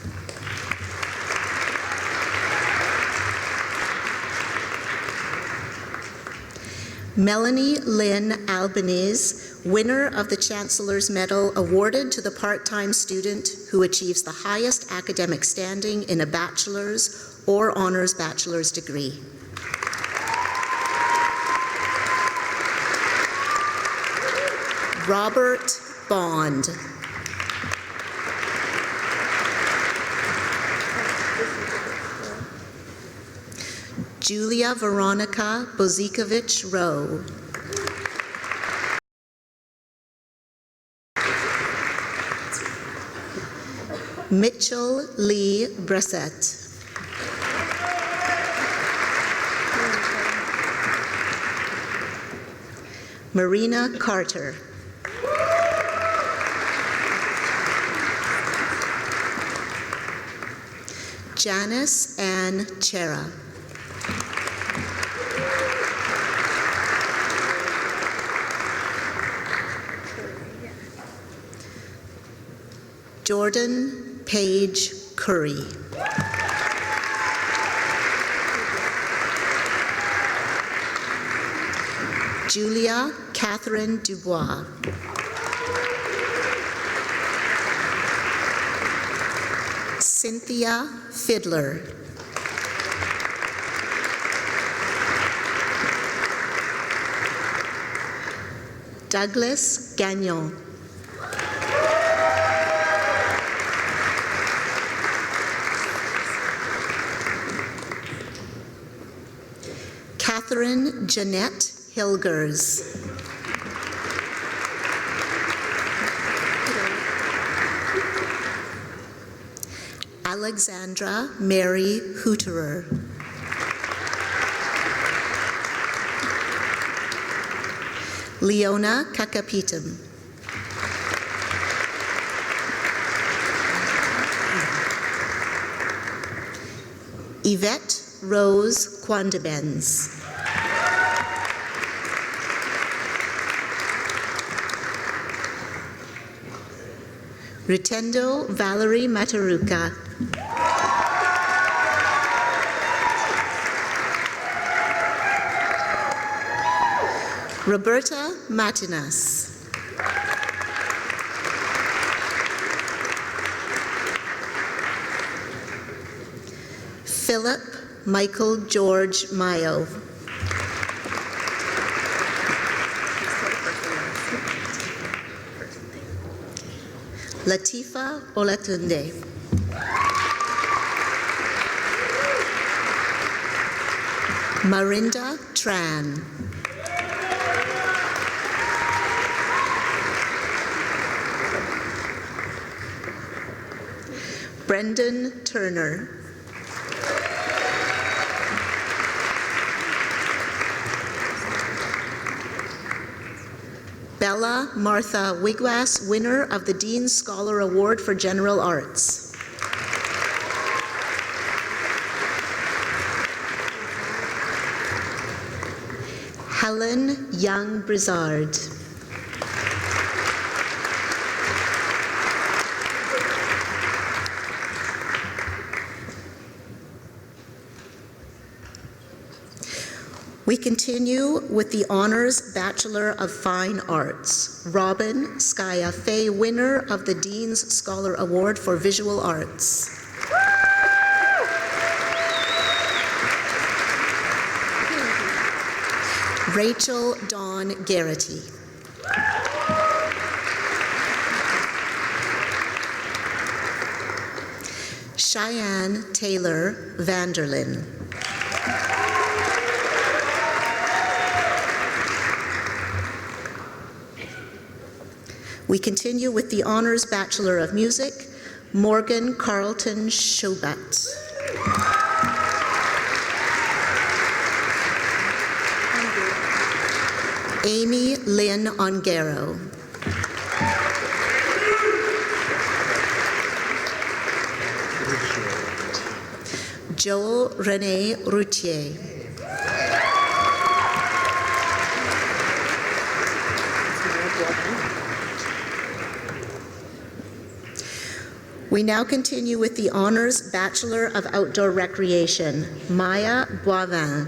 Melanie Lynn Albanese, winner of the Chancellor's Medal awarded to the part-time student who achieves the highest academic standing in a bachelor's or honors bachelor's degree. Robert Bond. Julia Veronica Bozikovic Rowe. Mitchell Lee Bressett. Marina Carter. Janice Ann Chera. Jordan Page Curry. Julia Catherine Dubois. Cynthia Fiddler. Douglas Gagnon. Catherine Jeanette Hilgers. Alexandra Mary Hooterer. Leona Kakapitam. Yvette Rose Quandabens. Rutendo Valerie Mataruca. Roberta Matinas. Philip Michael George Mayo. Latifa Olatunde. Marinda Tran. Brendan Turner. Bella Martha Wigwas, winner of the Dean Scholar Award for General Arts. Helen Young Brizard. We continue with the Honors Bachelor of Fine Arts, Robin Skaya Fay, winner of the Dean's Scholar Award for Visual Arts. Rachel Dawn Garrity. Cheyenne Taylor Vanderlyn. We continue with the Honors Bachelor of Music, Morgan Carlton Shobat. Amy Lynn Ongaro. Joel Rene Routier. We now continue with the Honors Bachelor of Outdoor Recreation, Maya Boivin.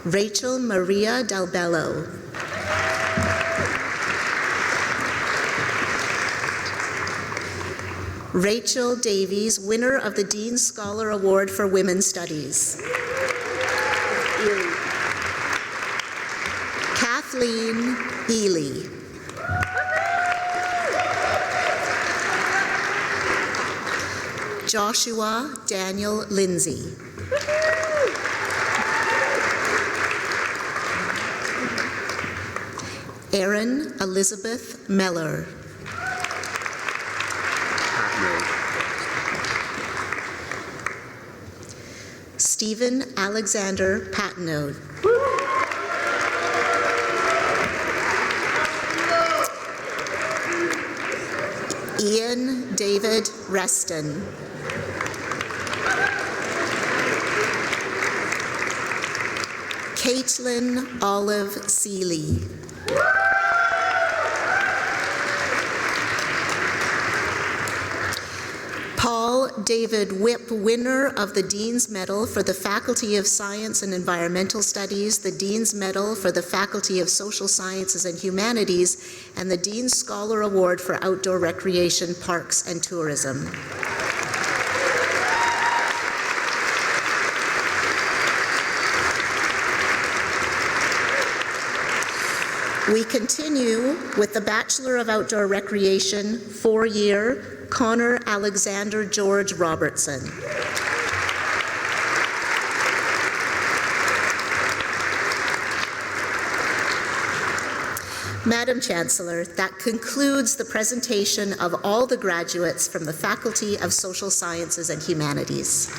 Rachel Maria Del Bello. Rachel Davies, winner of the Dean Scholar Award for Women's Studies. Kathleen Ely. Joshua Daniel Lindsay. Erin Elizabeth Meller. Stephen Alexander Patnode. Ian David Reston. Caitlin Olive Seeley. Paul David Whip, winner of the Dean's Medal for the Faculty of Science and Environmental Studies, the Dean's Medal for the Faculty of Social Sciences and Humanities, and the Dean's Scholar Award for Outdoor Recreation, Parks, and Tourism. We continue with the Bachelor of Outdoor Recreation, 4-year, Connor Alexander George Robertson. Madam Chancellor, that concludes the presentation of all the graduates from the Faculty of Social Sciences and Humanities.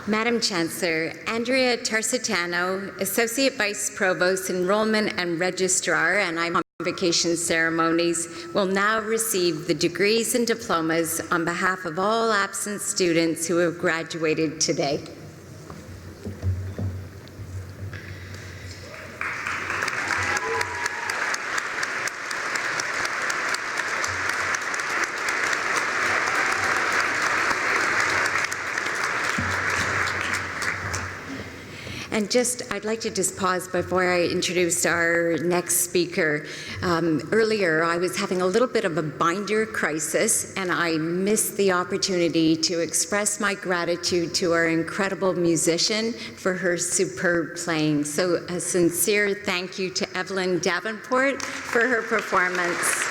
Madam Chancellor, Andrea Tarsitano, Associate Vice Provost, Enrollment and Registrar, and I'm on Convocation Ceremonies, will now receive the degrees and diplomas on behalf of all absent students who have graduated today. And I'd like to just pause before I introduce our next speaker. Earlier, I was having a little bit of a binder crisis, and I missed the opportunity to express my gratitude to our incredible musician for her superb playing. So a sincere thank you to Evelyn Davenport for her performance.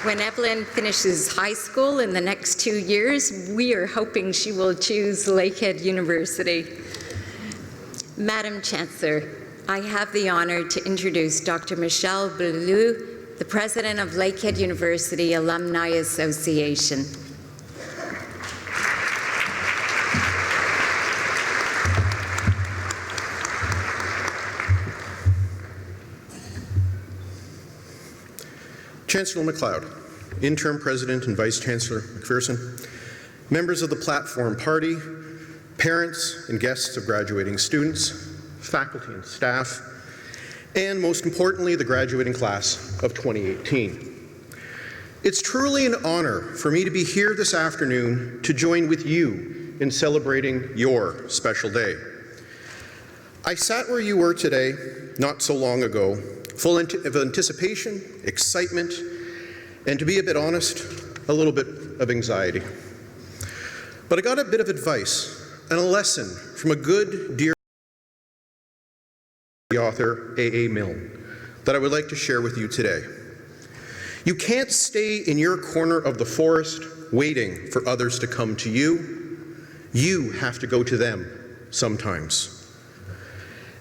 When Evelyn finishes high school in the next 2 years, we are hoping she will choose Lakehead University. Madam Chancellor, I have the honor to introduce Dr. Michelle Beaulieu, the President of Lakehead University Alumni Association. Chancellor MacLeod, Interim President and Vice Chancellor McPherson, members of the Platform Party, parents and guests of graduating students, faculty and staff, and most importantly, the graduating class of 2018. It's truly an honor for me to be here this afternoon to join with you in celebrating your special day. I sat where you were today, not so long ago, full of anticipation, excitement, and to be a bit honest, a little bit of anxiety. But I got a bit of advice and a lesson from a good, dear author, A.A. Milne, that I would like to share with you today. You can't stay in your corner of the forest waiting for others to come to you. You have to go to them sometimes.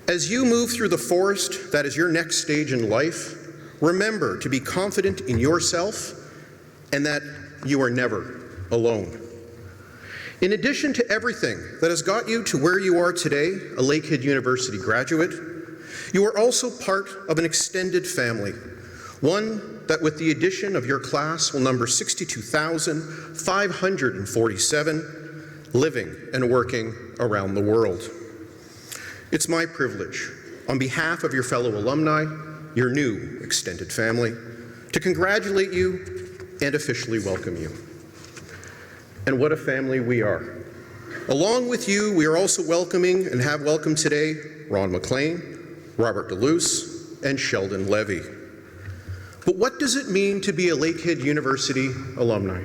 As you move through the forest that is your next stage in life, remember to be confident in yourself and that you are never alone. In addition to everything that has got you to where you are today, a Lakehead University graduate, you are also part of an extended family, one that with the addition of your class will number 62,547 living and working around the world. It's my privilege, on behalf of your fellow alumni, your new extended family, to congratulate you and officially welcome you. And what a family we are. Along with you, we are also welcoming and have welcomed today Ron McLean, Robert DeLuce, and Sheldon Levy. But what does it mean to be a Lakehead University alumni?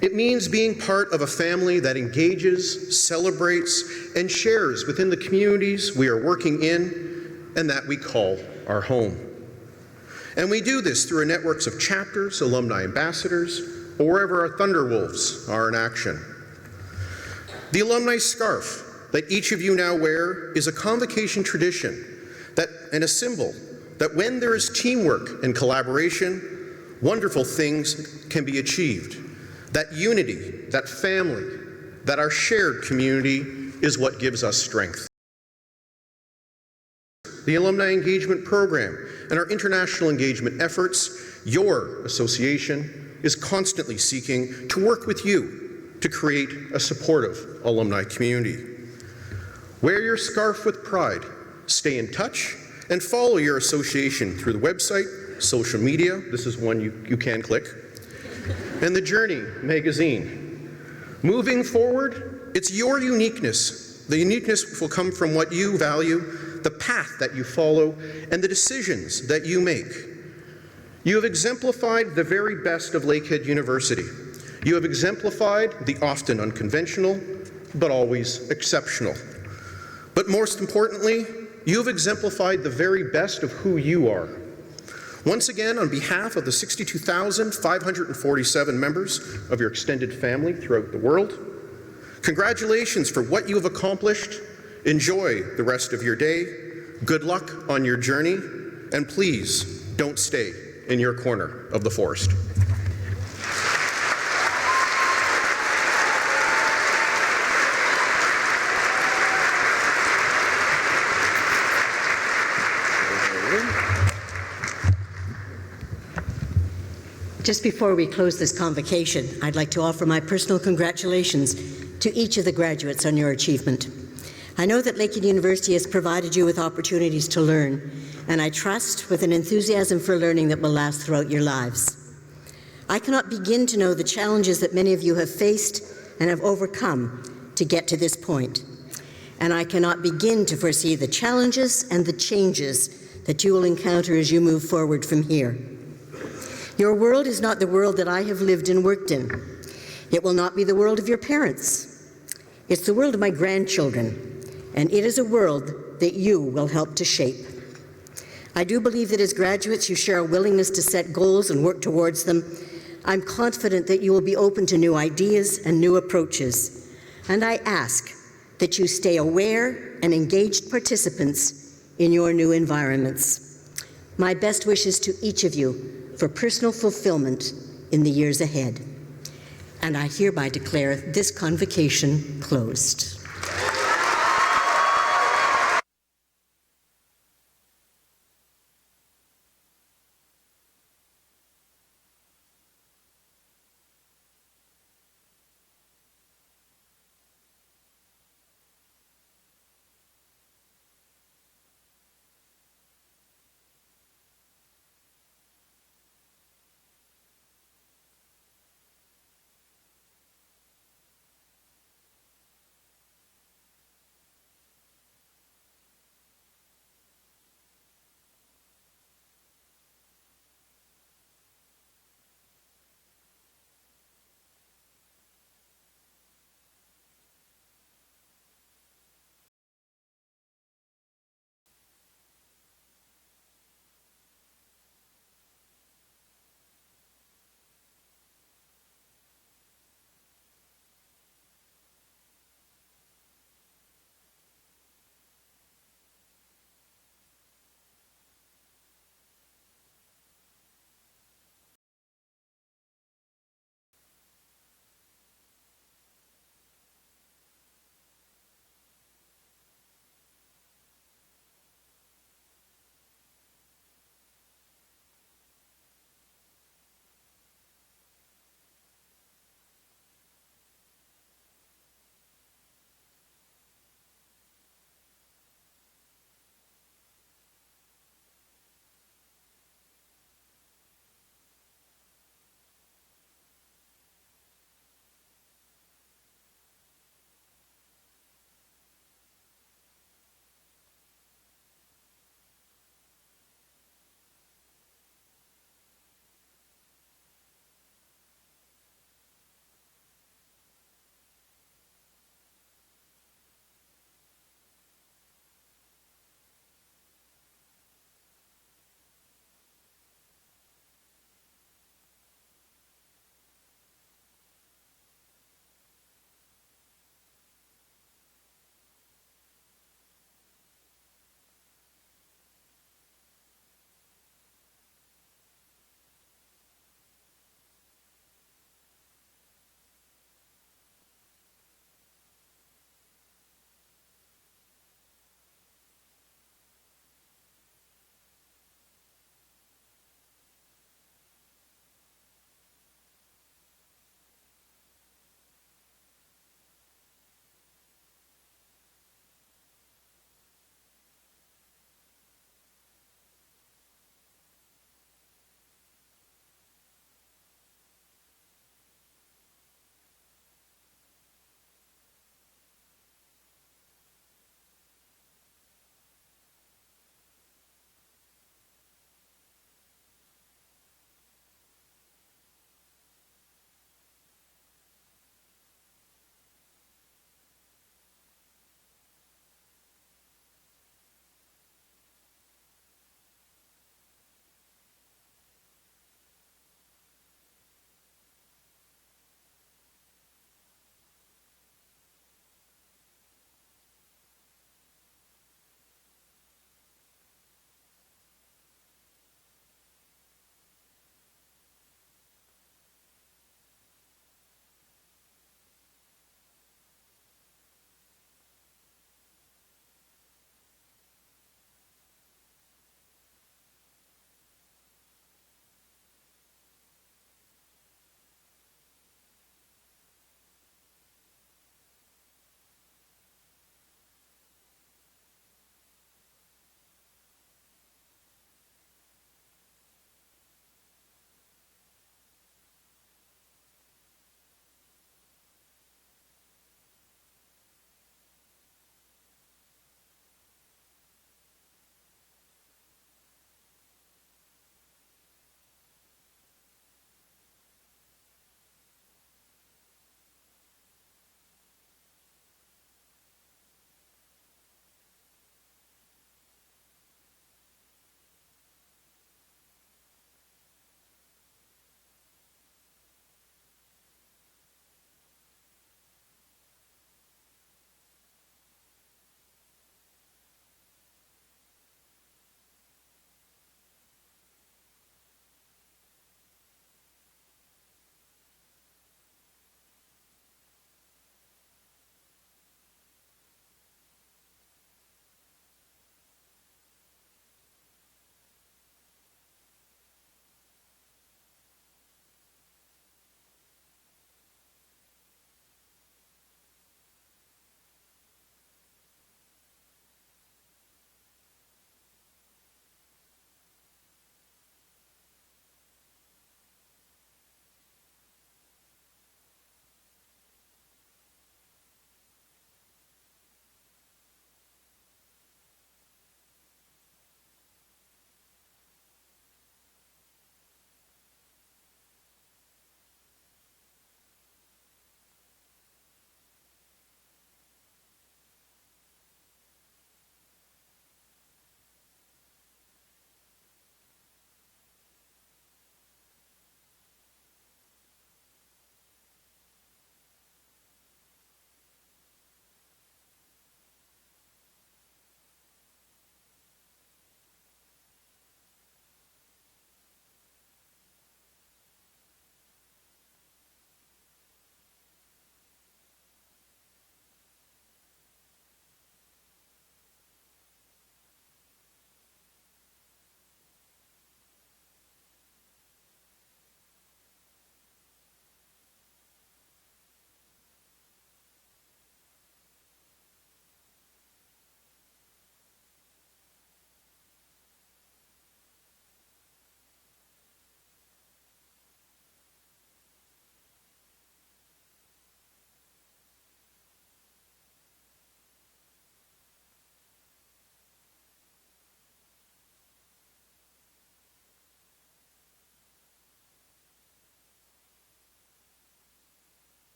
It means being part of a family that engages, celebrates, and shares within the communities we are working in and that we call our home. And we do this through our networks of chapters, alumni ambassadors, or wherever our Thunderwolves are in action. The alumni scarf that each of you now wear is a convocation tradition and a symbol that when there is teamwork and collaboration, wonderful things can be achieved. That unity, that family, that our shared community is what gives us strength. The Alumni Engagement Program and our international engagement efforts, your association is constantly seeking to work with you to create a supportive alumni community. Wear your scarf with pride, stay in touch, and follow your association through the website, social media, this is one you can click, and the Journey magazine. Moving forward, it's your uniqueness. The uniqueness will come from what you value, the path that you follow, and the decisions that you make. You have exemplified the very best of Lakehead University. You have exemplified the often unconventional, but always exceptional. But most importantly, you have exemplified the very best of who you are. Once again, on behalf of the 62,547 members of your extended family throughout the world, congratulations for what you have accomplished. Enjoy the rest of your day. Good luck on your journey, and please don't stay in your corner of the forest. Just before we close this convocation, I'd like to offer my personal congratulations to each of the graduates on your achievement. I know that Lakehead University has provided you with opportunities to learn, and I trust with an enthusiasm for learning that will last throughout your lives. I cannot begin to know the challenges that many of you have faced and have overcome to get to this point. And I cannot begin to foresee the challenges and the changes that you will encounter as you move forward from here. Your world is not the world that I have lived and worked in. It will not be the world of your parents. It's the world of my grandchildren, and it is a world that you will help to shape. I do believe that as graduates you share a willingness to set goals and work towards them. I'm confident that you will be open to new ideas and new approaches, and I ask that you stay aware and engaged participants in your new environments. My best wishes to each of you for personal fulfillment in the years ahead. And I hereby declare this convocation closed.